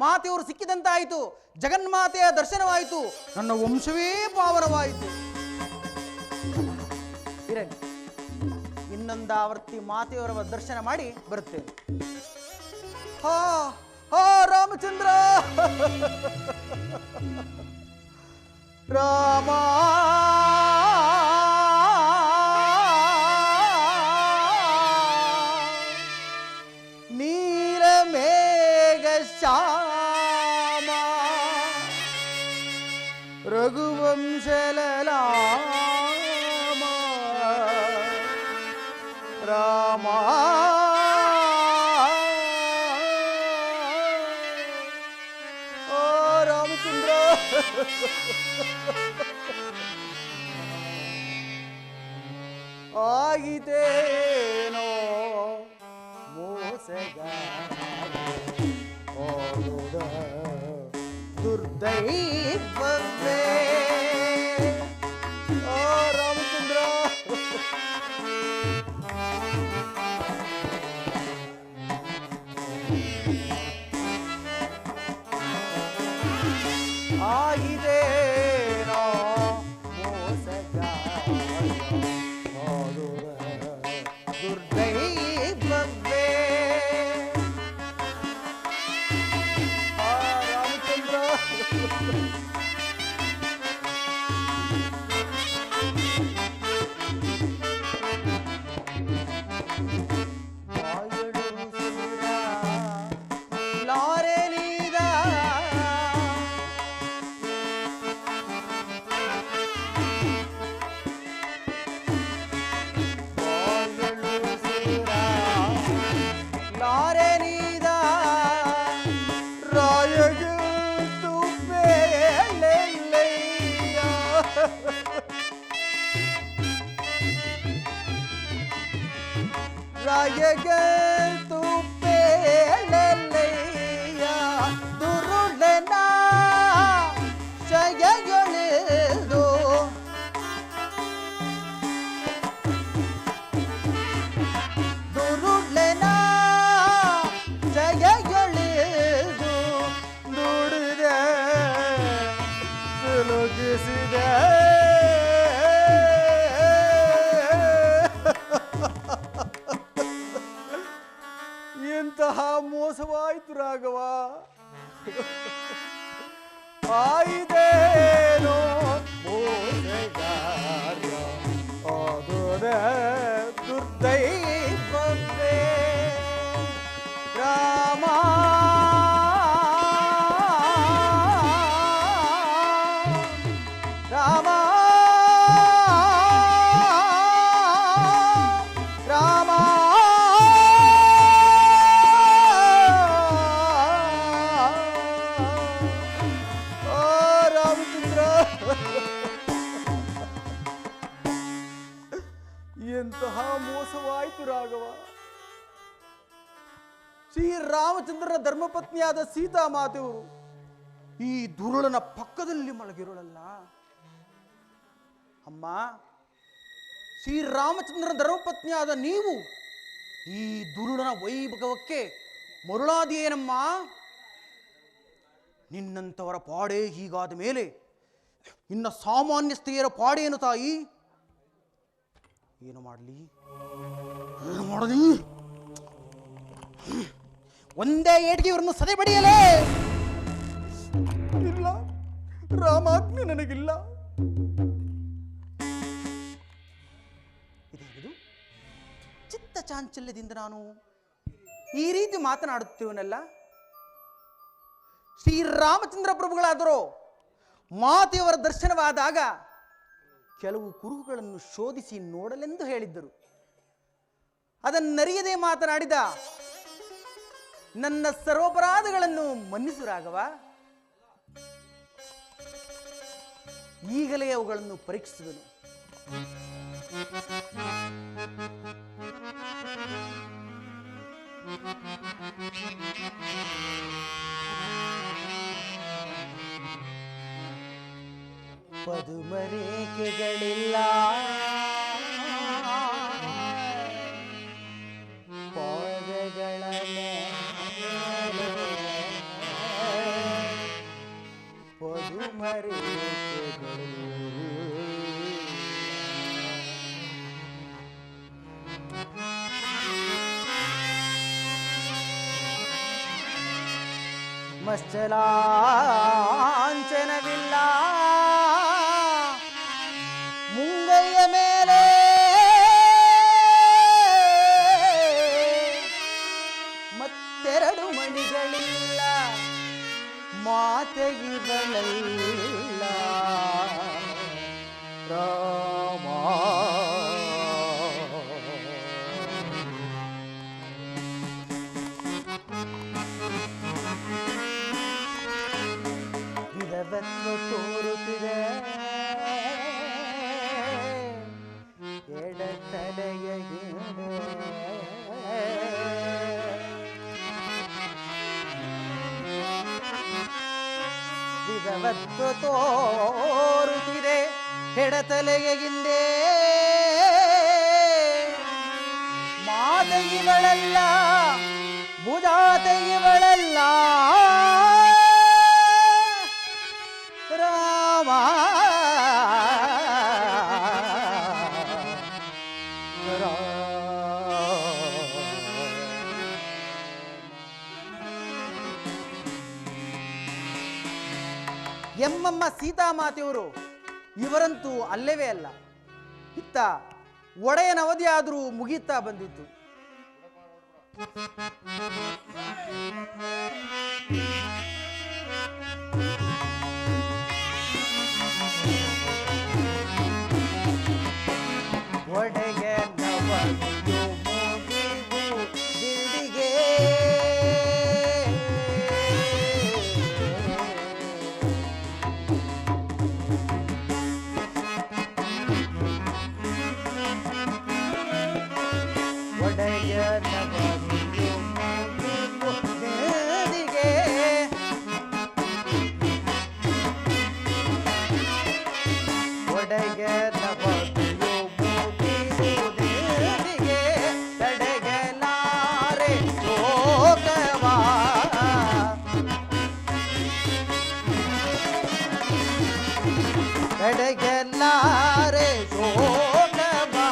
ಮಾತೆಯವರು ಸಿಕ್ಕಿದಂತಾಯಿತು, ಜಗನ್ಮಾತೆಯ ದರ್ಶನವಾಯಿತು, ನನ್ನ ವಂಶವೇ ಪಾವನವಾಯಿತು. ಇರಲಿ, ಇನ್ನೊಂದಾವರ್ತಿ ಮಾತೆಯವರ ದರ್ಶನ ಮಾಡಿ ಬರುತ್ತೇನೆ. ಹಾ ಹಾ ರಾಮಚಂದ್ರ ರಾಮ ನೀಲಮೇಘ ಶ್ಯಾಮ ರಘುವಂಶಲಲಾಮ ರಾಮ ರಾಮಚಂದ್ರ ಆಗಿತೇನೋ ಮೋಸಗಾರ ದುರ್ದೈವವೇ ರಾಮಚಂದ್ರ ಆಗಿದೇನೋ ಮೋಸಗಾರ ದುರ್ದೈವವೇ ರಾಮಚಂದ್ರ ರಾಯಗಲ್ತು ಪೇಳಲಯ್ಯ ದುರುಳನ ಶಯಗಳಿದು ದುರುಳನ ಶಯಗಳಿದು ನುಡಿದ ಸುಲುಗಿಸಿದ ಎಂತಹ ಮೋಸವಾಯಿತು ರಾಘವ. ಆಯಿದೇನೋ ಮೋಸಗಾರ ಆದರ ದುರ್ದೈವವೇ ರಾಮ ರಾಮ ರಾಮ ಎಂತಹ ಮೋಸವಾಯಿತು ರಾಘವ. ಶ್ರೀರಾಮಚಂದ್ರನ ಧರ್ಮಪತ್ನಿಯಾದ ಸೀತಾ ಮಾತೆಯವರು ಈ ದುರುಳನ ಪಕ್ಕದಲ್ಲಿ ಮಲಗಿರುಳಲ್ಲ. ಅಮ್ಮ, ಶ್ರೀರಾಮಚಂದ್ರನ ಧರ್ಮಪತ್ನಿಯಾದ ನೀವು ಈ ದುರುಳನ ವೈಭವಕ್ಕೆ ಮರುಳಾದಿಯೇನಮ್ಮ? ನಿನ್ನಂಥವರ ಪಾಡೇ ಹೀಗಾದ ಮೇಲೆ ಇನ್ನು ಸಾಮಾನ್ಯ ಸ್ತ್ರೀಯರ ಪಾಡೇನು ತಾಯಿ? ಏನು ಮಾಡಲಿ ಒಂದೇ ಏಟಿಗೆ ಇವರನ್ನು ಸದೆ ಬಡಿಯಲೇ? ಇಲ್ಲ, ರಾಮಾಜ್ಞೆ ನನಗಿಲ್ಲ. ಇದೇನಿದು? ಚಿತ್ತ ಚಾಂಚಲ್ಯದಿಂದ ನಾನು ಈ ರೀತಿ ಮಾತನಾಡುತ್ತೇವನಲ್ಲ. ಶ್ರೀರಾಮಚಂದ್ರ ಪ್ರಭುಗಳಾದರೂ ಮಾತೆಯವರ ದರ್ಶನವಾದಾಗ ಕೆಲವು ಕುರುಹುಗಳನ್ನು ಶೋಧಿಸಿ ನೋಡಲೆಂದು ಹೇಳಿದ್ದರು. ಅದನ್ನರಿಯದೆ ಮಾತನಾಡಿದ ನನ್ನ ಸರ್ವಪರಾಧಗಳನ್ನು ಮನ್ನಿಸು ರಾಘವ. ಈಗಲೇ ಅವುಗಳನ್ನು ಪರೀಕ್ಷಿಸುವೆನು. ಪದುಮರೇಖೆಗಳಿಲ್ಲ, ಪಾದಗಳ ಮೇಲೆ ಪದುಮರೇಖೆಗಳು. ಮಶ್ಚಲಾಂಚನವಿಲ್ಲ, ಮುಂಗೈಯ ಮೇಲೆ ಮತ್ತೆರಡು ಮಣಿಗಳಿಲ್ಲ, ಮಾತೆಗಿಗಳಲ್ಲ ರಾಮ. ವಿಧವತ್ವ ತೋರುತ್ತಿದೆ ಎಡತಲೆಯ ವಿಧವತ್ವ ತೋರುತ್ತಿದೆ ಎಡತಲೆಯ ಹಿಂದೆ, ಮಾತೆಗಿಗಳಲ್ಲ ಭುಜಾತೆಗಿಗಳಲ್ಲ ರಾಮ. ಎಮ್ಮಮ್ಮ ಸೀತಾಮಾತೆಯವರು ಇವರಂತೂ ಅಲ್ಲವೇ ಅಲ್ಲ. ಇತ್ತ ಒಡೆಯನ ಅವಧಿ ಆದರೂ ಮುಗಿಯುತ್ತಾ ಬಂದಿತ್ತು. ಒಡೆಯನವಧಿಯು ಮುಗಿವು ದಿಡಿಗೆ, ಒಡೆಯನವಧಿಯು ಮುಗಿವು ದಿಡಿಗೆ, ಒಡೆಯನವಧಿಯು ತಡೆಗಲಾರೆ ಶೋಕವಾ, ತಡೆಗಲಾರೆ ಶೋಕವಾ.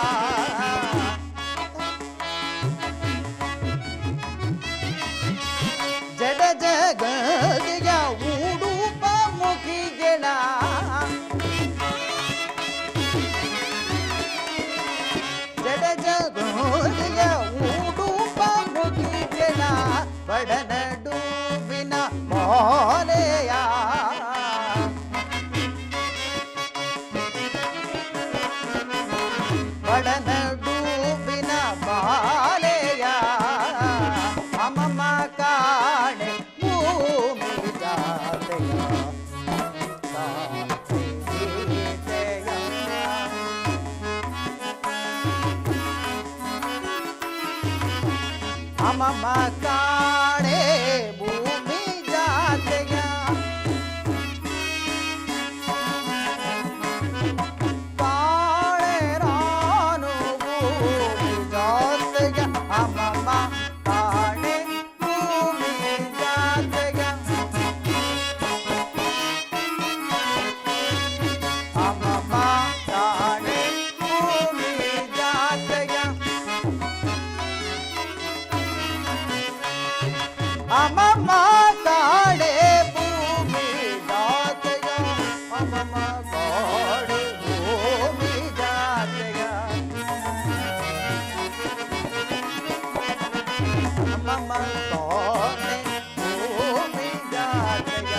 ಜಡ ಜಗದಿಯ ಉಡುಪ ಮುಖಿಗಳ, ಜಡ ಜಗದಿಯ ಉಡುಪ ಮುಖಿಗಳ, ಬಡನಡುವಿನ ಮಾಲೆಯ, ಬಡನಡುವಿನ ಮಾಲೆಯ, ಅಮಮ ಕಾಣೆ ಭೂಮಿ ಜಾತೆಯ ಸೀತೆಯ. ಅಮಮ ಕಾಣೆ ಭೂಮಿ ಜಾತೆಯ, ಕಾಣೆ ರಾನು ಭೂಮಿ ಜಾತೆಯ, ಅಮಮ ಕಾಣೆ ಭೂಮಿ ಜಾತೆಯ, ಅಮಮ ಕಾಣೆ ಭೂಮಿ ಜಾತೆಯ, ಅಮಮ ಕಾಣೆ ಭೂಮಿ ಜಾತೆಯ, ಅಮಮ ಕಾಣೆ ಭೂಮಿ ಜಾತೆಯ, ಅಮಮ ಕಾಣೆ ಭೂಮಿ ಜಾತೆಯ,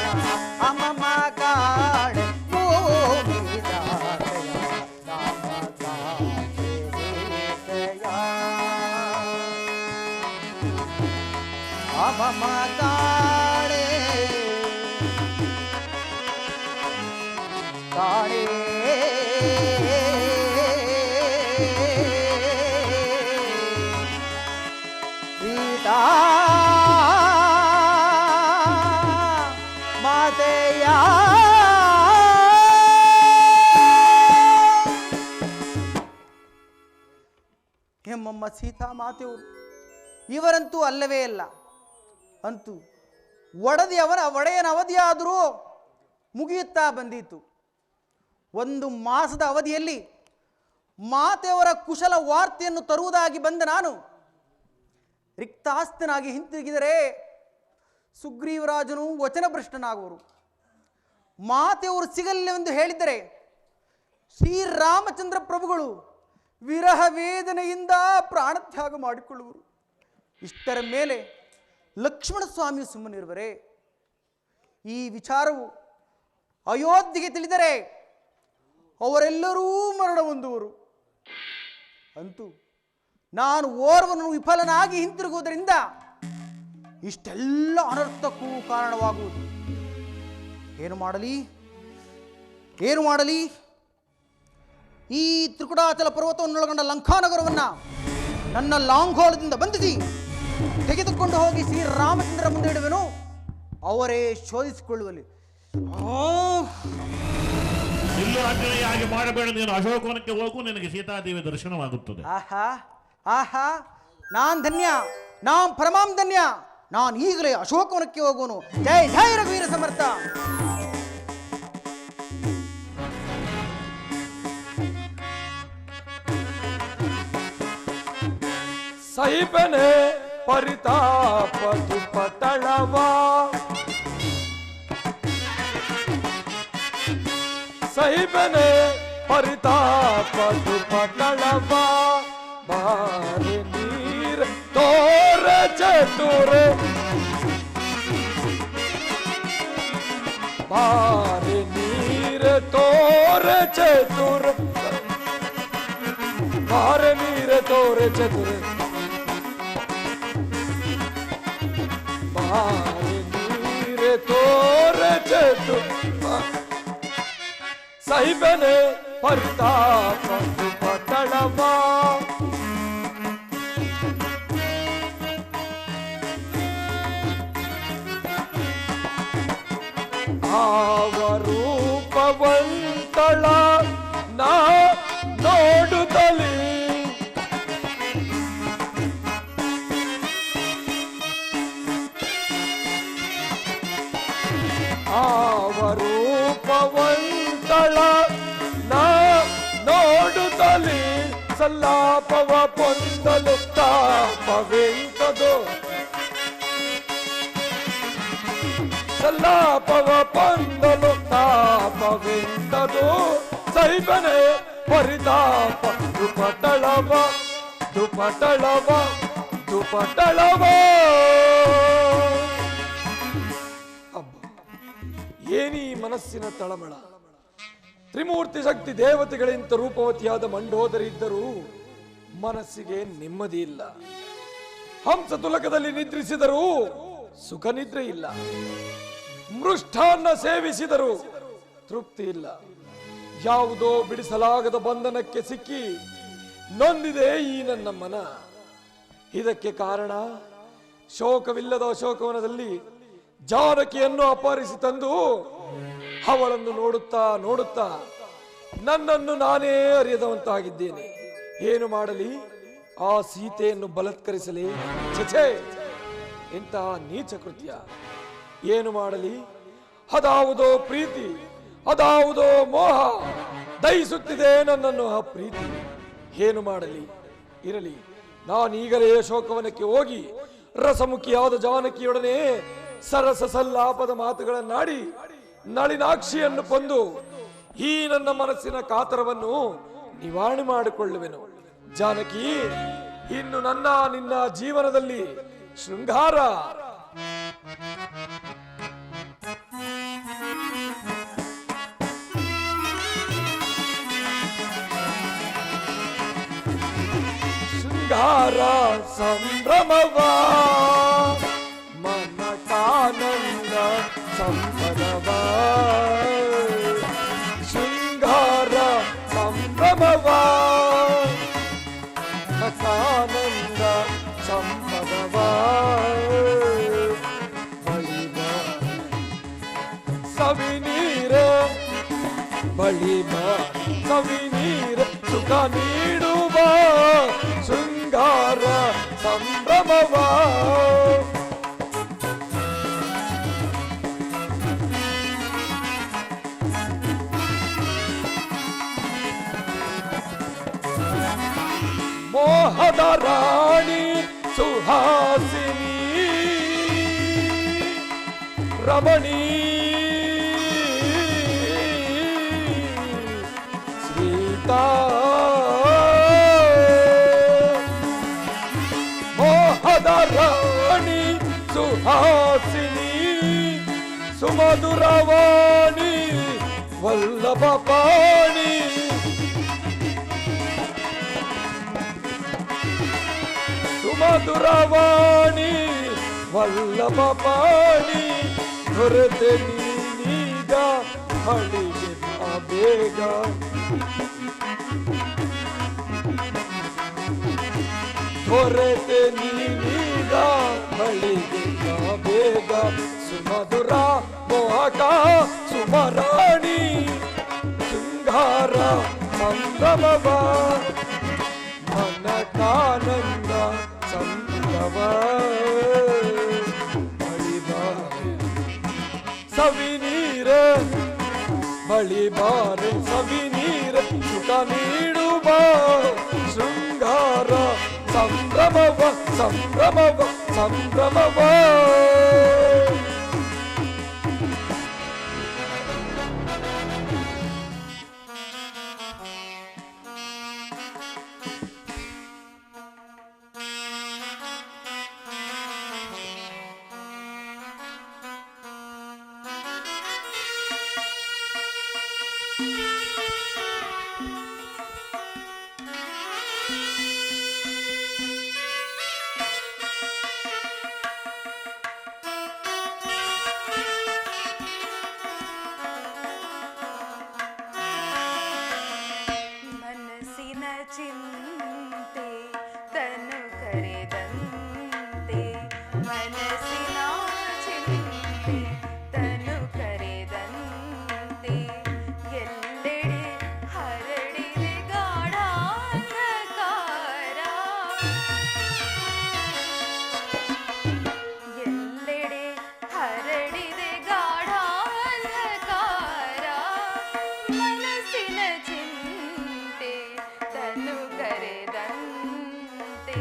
ಅಮಮ ಕಾಣೆ ಭೂಮಿ ಜಾತೆಯ, ರಾಮ ಕಾಣೆ ಸೀತೆಯ. ಅಮಮ ಕಾಣೆ ಕಾಣೆ ನಮ್ಮಮ್ಮ ಸೀತಾ ಮಾತೆಯವರು ಇವರಂತೂ ಅಲ್ಲವೇ ಅಲ್ಲ. ಅಂತೂ ಒಡೆಯನ ಅವಧಿಯಾದರೂ ಮುಗಿಯುತ್ತಾ ಬಂದಿತು. 1 ಮಾಸದ ಅವಧಿಯಲ್ಲಿ ಮಾತೆಯವರ ಕುಶಲ ವಾರ್ತೆಯನ್ನು ತರುವುದಾಗಿ ಬಂದ ನಾನು ರಿಕ್ತಾಸ್ತನಾಗಿ ಹಿಂತಿರುಗಿದರೆ ಸುಗ್ರೀವರಾಜನು ವಚನಭ್ರಷ್ಟನಾಗುವರು. ಮಾತೆಯವರು ಸಿಗಲಿಲ್ಲವೆಂದು ಹೇಳಿದರೆ ಶ್ರೀರಾಮಚಂದ್ರ ಪ್ರಭುಗಳು ವಿರಹ ವೇದನೆಯಿಂದ ಪ್ರಾಣತ್ಯಾಗ ಮಾಡಿಕೊಳ್ಳುವರು. ಇಷ್ಟರ ಮೇಲೆ ಲಕ್ಷ್ಮಣ ಸ್ವಾಮಿ ಸುಮ್ಮನಿರುವರೆ? ಈ ವಿಚಾರವು ಅಯೋಧ್ಯೆಗೆ ತಿಳಿದರೆ ಅವರೆಲ್ಲರೂ ಮರಣ ಹೊಂದುವರು. ಅಂತೂ ನಾನು ಓರ್ವನು ವಿಫಲನಾಗಿ ಹಿಂತಿರುಗುವುದರಿಂದ ಇಷ್ಟೆಲ್ಲ ಅನರ್ಥಕ್ಕೂ ಕಾರಣವಾಗುವುದು. ಏನು ಮಾಡಲಿ? ಈ ತ್ರಿಕುಟಾಚಲ ಪರ್ವತವನ್ನೊಳಗೊಂಡ ಲಂಕಾನಗರವನ್ನು ನನ್ನ ಲಾಂಘೋಳದಿಂದ ಬಂಧಿಸಿ ತೆಗೆದುಕೊಂಡು ಹೋಗಿ ಶ್ರೀರಾಮಚಂದ್ರ ಮುಂದೆ ಇಡುವೆನು. ಅವರೇ ಶೋಧಿಸಿಕೊಳ್ಳುವಲ್ಲಿ. ಹಾಗೆ ಮಾಡಬೇಡ, ನೀನು ಅಶೋಕವನಕ್ಕೆ ಹೋಗು, ನಿನಗೆ ಸೀತಾದೇವಿ ದರ್ಶನವಾಗುತ್ತದೆ. ಆಹಾ, ನಾನ್ ಧನ್ಯ, ನಾನ್ ಪರಮಾಂ ಧನ್ಯ. ನಾನು ಈಗಲೇ ಅಶೋಕವನಕ್ಕೆ ಹೋಗುವನು. ಜೈ ಜೈ ರಘುವೀರ ಸಮರ್ಥ. ಸಹಿಬನೆ ಪರಿತಾಪ ದುಪಟಳವಾ, ಸಹಿಬನೆ ಪರಿತಾಪ ದುಪಟಳವಾ, ಬಾರೆ ನೀರ್ ತೋರ ಚತುರೆ, ಬಾರೆ ನೀರ್ ತೋರ ಚತುರ, ಬಾರೆ ನೀರ್ ತೋರ ಚತುರ, ಬಾರೆ ನೀರ್ ತೋರ ಚತುರ, ಸಹಿಬನೆ ಪರಿತಾಪ ದುಪಟಳವಾ. ಆವರೂಪವಂತಳ ನಾ ನೋಡುತ್ತಲೇ, ಆವರೂಪವಂತಳ ನಾ ನೋಡುತ್ತಲೇ, ಸಲ್ಲಾಪವ ಪೊಂದಲು ತಾಪವೆಂತದು, ಸಲ್ಲಾಪವ ಪೊಂದಲು ತಾಪವೆಂತದು, ಸಹಿಬನೆ ಪರಿತಾಪ ದುಪಟಳವ, ದುಪಟಳವ, ದುಪಟಳವ. ಏನೀ ಮನಸ್ಸಿನ ತಳಮಳ. ತ್ರಿಮೂರ್ತಿ ಶಕ್ತಿ ದೇವತೆಗಳಿಂತ ರೂಪವತಿಯಾದ ಮಂಡೋದರಿ ಇದ್ದರೂ ಮನಸ್ಸಿಗೆ ನೆಮ್ಮದಿ ಇಲ್ಲ. ಹಂಸ ತುಲಕದಲ್ಲಿ ನಿದ್ರಿಸಿದರೂ ಸುಖ ನಿದ್ರೆ ಇಲ್ಲ. ಮೃಷ್ಟಾನ್ನ ಸೇವಿಸಿದರೂ ತೃಪ್ತಿ ಇಲ್ಲ. ಯಾವುದೋ ಬಿಡಿಸಲಾಗದ ಬಂಧನಕ್ಕೆ ಸಿಕ್ಕಿ ನೊಂದಿದೆ ಈ ನನ್ನ ಮನ. ಇದಕ್ಕೆ ಕಾರಣ ಶೋಕವಿಲ್ಲದ ಅಶೋಕವನದಲ್ಲಿ ಜಾನಕಿಯನ್ನು ಅಪಹರಿಸಿ ತಂದು ಅವಳನ್ನು ನೋಡುತ್ತಾ ನೋಡುತ್ತಾ ನನ್ನನ್ನು ನಾನೇ ಅರಿಯದವಂತಾಗಿದ್ದೇನೆ. ಏನು ಮಾಡಲಿ? ಆ ಸೀತೆಯನ್ನು ಬಲಾತ್ಕರಿಸಲಿ? ಛೇ, ಇಂತಹ ನೀಚ ಕೃತ್ಯ. ಏನು ಮಾಡಲಿ? ಅದಾವುದೋ ಪ್ರೀತಿ, ಅದಾವುದೋ ಮೋಹ ದಹಿಸುತ್ತಿದೆ ನನ್ನನ್ನು ಆ ಪ್ರೀತಿ. ಏನು ಮಾಡಲಿ? ಇರಲಿ, ನಾನೀಗಲೇ ಅಶೋಕವನಕ್ಕೆ ಹೋಗಿ ರಸಮುಖಿಯಾದ ಜಾನಕಿಯೊಡನೆ ಸರಸ ಸಲ್ಲಾಪದ ಮಾತುಗಳನ್ನಾಡಿ ನಳಿನಾಕ್ಷಿಯನ್ನು ಕೊಂದು ಈ ನನ್ನ ಮನಸ್ಸಿನ ಕಾತರವನ್ನು ನಿವಾರಣೆ ಮಾಡಿಕೊಳ್ಳುವೆನು. ಜಾನಕಿ, ಇನ್ನು ನಿನ್ನ ಜೀವನದಲ್ಲಿ ಶೃಂಗಾರ. ಶೃಂಗಾರ ಸಂಭ್ರಮವಾ, ಮನಕಾನಂದ ಸಂಪದವಾ, ಶೃಂಗಾರ ಸಂಭ್ರಮವಾ, ಮನಕಾನಂದ ಸಂಪದವಾ, ಬಳಿಬ ಸವಿನೀರ, ಬಳಿಬ ಸವಿನೀರ ಸುಖ ನೀಡುವ ಶೃಂಗಾರ ಸಂಭ್ರಮವ ಮೋಹದ ರಾಣಿ ಸುಹಾಸಿನಿ ರಮಣಿ ಸೀತಾ ಮೋಹದ ರಾಣಿ ಸುಹಾಸಿನಿ ಸುಮಧುರವಾಣಿ ವಲ್ಲಭ ಪಾಣಿ ಸುಮಧುರವಾಣಿ ವಲ್ಲಭ ಪಾಣಿ ದೊರೆತೆ ನೀನೀಗ ಹಳಿಗೆ ಬಾ ಬೇಗ ದೊರೆತೆ ನೀನೀಗ ಹಳಿಗೆ ಬಾ ಬೇಗ ಸುಮಧುರ ಮೋಹಕ ಸುಮರಾಣಿ ಶೃಂಗಾರ ಸಂಭ್ರಮವ ಮನಕಾನಂದ ಸಂಭ್ರಮ ಸವಿನೀರ ಬಳಿ ಬಾರೆ ಸವಿನೀರ ಸುಖ ನೀಡುವ ಶೃಂಗಾರ ಸಂಭ್ರಮವ ಸಂಭ್ರಮವ ಸಂಭ್ರಮವ ಚಿಂತೆ ತನು ಕರೆದಂತೆ ಮನಸ್ಸಿನ ಚಿಂತೆ ತನು ಕರೆದಂತೆ ಎಲ್ಲೆಡೆ ಹರಡಿದೆ ಗಾಢಾಂಧಕಾರ ಎಲ್ಲೆಡೆ ಹರಡಿದೆ ಗಾಢಾಂಧಕಾರ ಮನಸ್ಸಿನ ಚಿಂತೆ ತನು ಕರೆದಂತೆ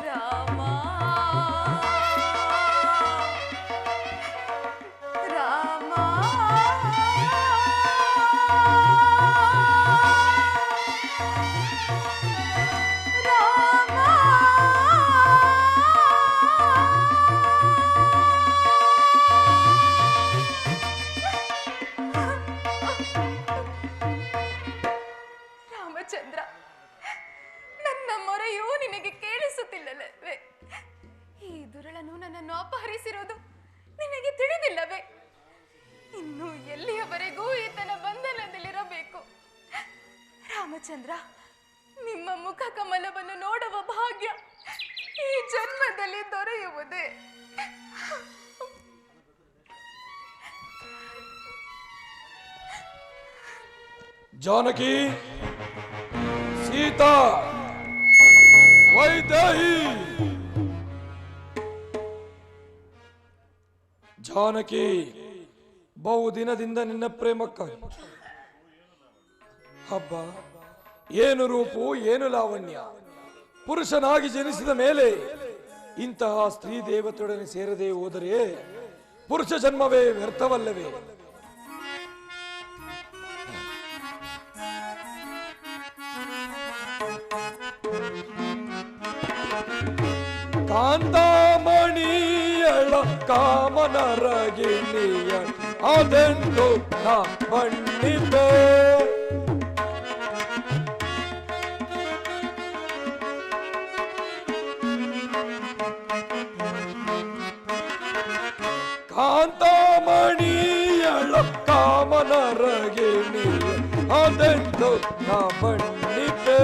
ರಾಮ ರಾಮ ರಾಮಚಂದ್ರ, ನನ್ನ ಮೊರೆಯೂ ನಿನಗೆ ಕೇಳಿಸುತ್ತಿಲ್ಲವೇ? ಈ ದುರಳನು ನನ್ನನ್ನು ಅಪಹರಿಸಿರುವುದು ನಿನಗೆ ತಿಳಿದಿಲ್ಲವೇ? ಇನ್ನು ಎಲ್ಲಿಯವರೆಗೂ ಈತನ ಬಂಧನದಲ್ಲಿರಬೇಕು? ರಾಮಚಂದ್ರ, ನಿಮ್ಮ ಮುಖ ಕಮಲವನ್ನು ನೋಡುವ ಭಾಗ್ಯ ಈ ಜನ್ಮದಲ್ಲಿ ದೊರೆಯುವುದೇ? ಜಾನಕಿ, ಸೀತಾ, ವೈದೇಹಿ. ಜಾನಕಿ, ಬಹುದಿನದಿಂದ ನಿನ್ನ ಪ್ರೇಮಕ್ಕಾಗಿ ಹಬ್ಬ, ಏನು ರೂಪು, ಏನು ಲಾವಣ್ಯ. ಪುರುಷನಾಗಿ ಜನಿಸಿದ ಮೇಲೆ ಇಂತಹ ಸ್ತ್ರೀ ದೇವತೆಯೊಡನೆ ಸೇರದೆ ಹೋದರೆ ಪುರುಷ ಜನ್ಮವೇ ವ್ಯರ್ಥವಲ್ಲವೇ? ಕಾಂತಾಮಣಿಯಳ ಕಾಮನರಗಿಣಿಯ ಅದೆಂದು ನಾ ಬಣ್ಣಿದೆ. ಕಾಂತಾಮಣಿಯಳ ಕಾಮನರಗಿಣಿಯ ಅದೆಂದು ನಾ ಬಣ್ಣಿದೆ.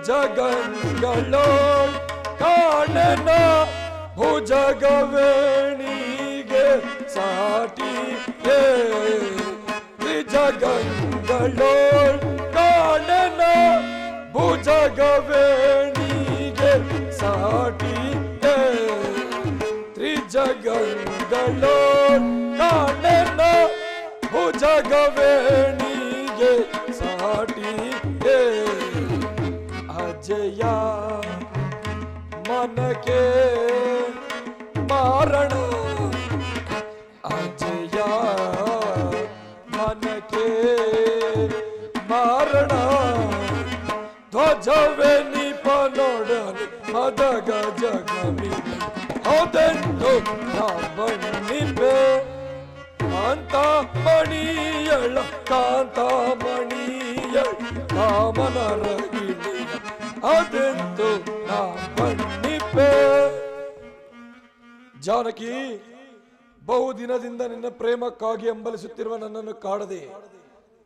ಜಗಂಗಳೋ ಕಾಣನ ಭುಜಗವೇಣಿಗೆ ಸಾಟಿ. ಜಗಂಗಳೋ ಕಾಣನ ಭುಜಗವೇಣಿಗೆ ಸಾಟಿ. ತ್ರಿಜಗಂಗಳೋ ಕಾಣನ ಭುಜಗವೇಣಿಗೆ ಸಾಟಿ. ಅಜಯ ಮನಕೆ ಮಾರಣ, ಅಜಯ ಮನಕೆ ಮಾರಣ. ಧ್ವಜವೇ ನಿಪನೊಡನೆ ಮದಗ ಜಗಮಿ ಅದೆಂದು ನಾ ಬಣ್ಣಿಪೆ. ಕಾಂತಾಮಣಿಯಳ ಕಾಂತಾಮಣಿಯಳ ಕಾಮನರಗಿಣಿ ಅದೆಂದು ನಾ ಬಣ್ಣಿಪೆ. ಜಾನಕಿ, ಬಹುದಿನದಿಂದ ನಿನ್ನ ಪ್ರೇಮಕ್ಕಾಗಿ ಹಂಬಲಿಸುತ್ತಿರುವ ನನ್ನನ್ನು ಕಾಡದೆ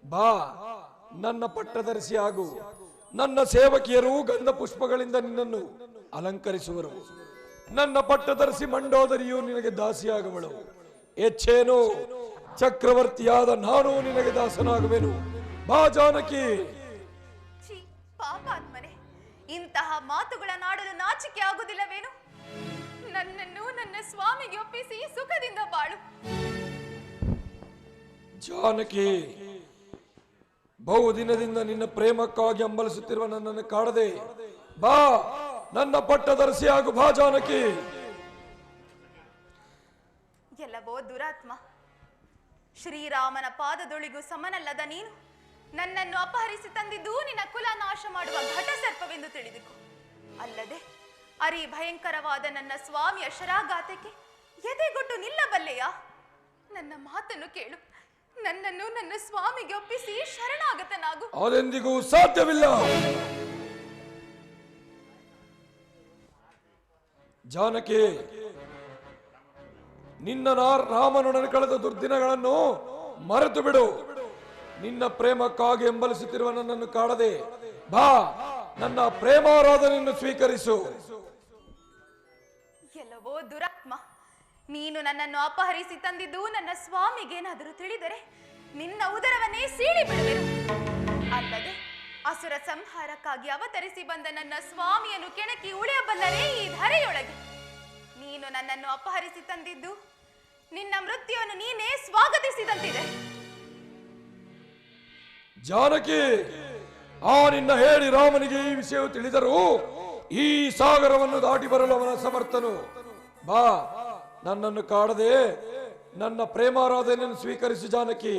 ಬಾ, ನನ್ನ ಪಟ್ಟಧರಿಸಿ ಆಗು. ನನ್ನ ಸೇವಕಿಯರು ಗಂಧ ಪುಷ್ಪಗಳಿಂದ ನಿನ್ನನ್ನು ಅಲಂಕರಿಸುವರು. ನನ್ನ ಪಟ್ಟಧರಿಸಿ ಮಂಡೋದರಿಯು ನಿನಗೆ ದಾಸಿಯಾಗುವಳು. ಹೆಚ್ಚೇನು, ಚಕ್ರವರ್ತಿಯಾದ ನಾನು ನಿನಗೆ ದಾಸನಾಗುವೆನು. ಬಾ ಜಾನಕಿ. ಪಾಪಾತ್ಮನೆ, ಇಂತಹ ಮಾತುಗಳನ್ನಾಡಲು ನಾಚಿಕೆ ಆಗುವುದಿಲ್ಲವೇನು? ನನ್ನನ್ನು ನನ್ನ ಸ್ವಾಮಿಗೆ ಒಪ್ಪಿಸಿ ಸುಖದಿಂದ ಬಾಳು. ಜಾನಕಿ, ಬಹುದಿನದಿಂದ ನಿನ್ನ ಪ್ರೇಮಕ್ಕಾಗಿ ಹಂಬಲಿಸುತ್ತಿರುವ ನನ್ನನ್ನು ಕಾಡದೆ ಬಾ, ನನ್ನ ಪಟ್ಟಧರಿಸಿ ಆಗು. ಬಾ ಜಾನಕಿ. ಎಲ್ಲವೋ ದುರಾತ್ಮ, ಶ್ರೀರಾಮನ ಪಾದದೊಳಿಗೂ ಸಮನಲ್ಲದ ನೀನು ನನ್ನನ್ನು ಅಪಹರಿಸಿ ತಂದಿದ್ದು ನಿನ್ನ ಕುಲ ನಾಶ ಮಾಡುವ ಘಟಸರ್ಪವೆಂದು ತಿಳಿದುಕೋ. ಅಲ್ಲದೆ ಅರಿ ಭಯಂಕರವಾದ ನನ್ನ ಸ್ವಾಮಿಯ ಶರಾಘಾತಕ್ಕೆ ಎದೆಗೊಟ್ಟು ನಿಲ್ಲಬಲ್ಲೆಯಾ? ನನ್ನ ಮಾತನ್ನು ಕೇಳು. ನನ್ನನ್ನು ನನ್ನ ಸ್ವಾಮಿಗೆ ಒಪ್ಪಿಸಿ ಶರಣಾಗತನಾಗು. ಅದೆಂದಿಗೂ ಸಾಧ್ಯವಿಲ್ಲ. ಜಾನಕಿ, ನಿನ್ನ ರಾಮನೊಡನೆ ಕಳೆದ ದುರ್ದಿನಗಳನ್ನು ಮರೆತು ಬಿಡು. ನಿನ್ನ ಪ್ರೇಮಕ್ಕಾಗಿ ಹಂಬಲಿಸುತ್ತಿರುವ ನನ್ನನ್ನು ಕಾಡದೆ ಬಾ, ನನ್ನ ಪ್ರೇಮಾರಾಧನೆಯನ್ನು ಸ್ವೀಕರಿಸು. ಎಲ್ಲವೋ ದುರಾತ್ಮ, ನೀನು ನನ್ನನ್ನು ಅಪಹರಿಸಿ ತಂದಿದ್ದು ನನ್ನ ಸ್ವಾಮಿಗೇನಾದರೂ ತಿಳಿದರೆ ನಿನ್ನ ಉದರವನ್ನೇ ಸೀಳಿ ಬಿಡುವೆನು. ಅಲ್ಲದೆ ಅಸುರ ಸಂಹಾರಕ್ಕಾಗಿ ಅವತರಿಸಿ ಬಂದ ನನ್ನ ಸ್ವಾಮಿಯನ್ನು ಕೆಣಕಿ ಉಳಿಯಬಲ್ಲರೇ ಈ ಧರೆಯೊಳಗೆ? ನೀನು ನನ್ನನ್ನು ಅಪಹರಿಸಿ ತಂದಿದ್ದು ನಿನ್ನ ಮೃತ್ಯುವನ್ನು ನೀನೇ ಸ್ವಾಗತಿಸಿದಂತಿದೆ. ಜಾನಕಿ, ಆ ನಿನ್ನ ಹೇಳಿ ರಾಮನಿಗೆ ಈ ವಿಷಯವು ತಿಳಿದರೂ ಈ ಸಾಗರವನ್ನು ದಾಟಿ ಬರಲು ಅವನ ಸಮರ್ಥನು. ಬಾ, ನನ್ನನ್ನು ಕಾಡದೆ ನನ್ನ ಪ್ರೇಮಾರಾಧನೆಯನ್ನು ಸ್ವೀಕರಿಸಿ ಜಾನಕಿ.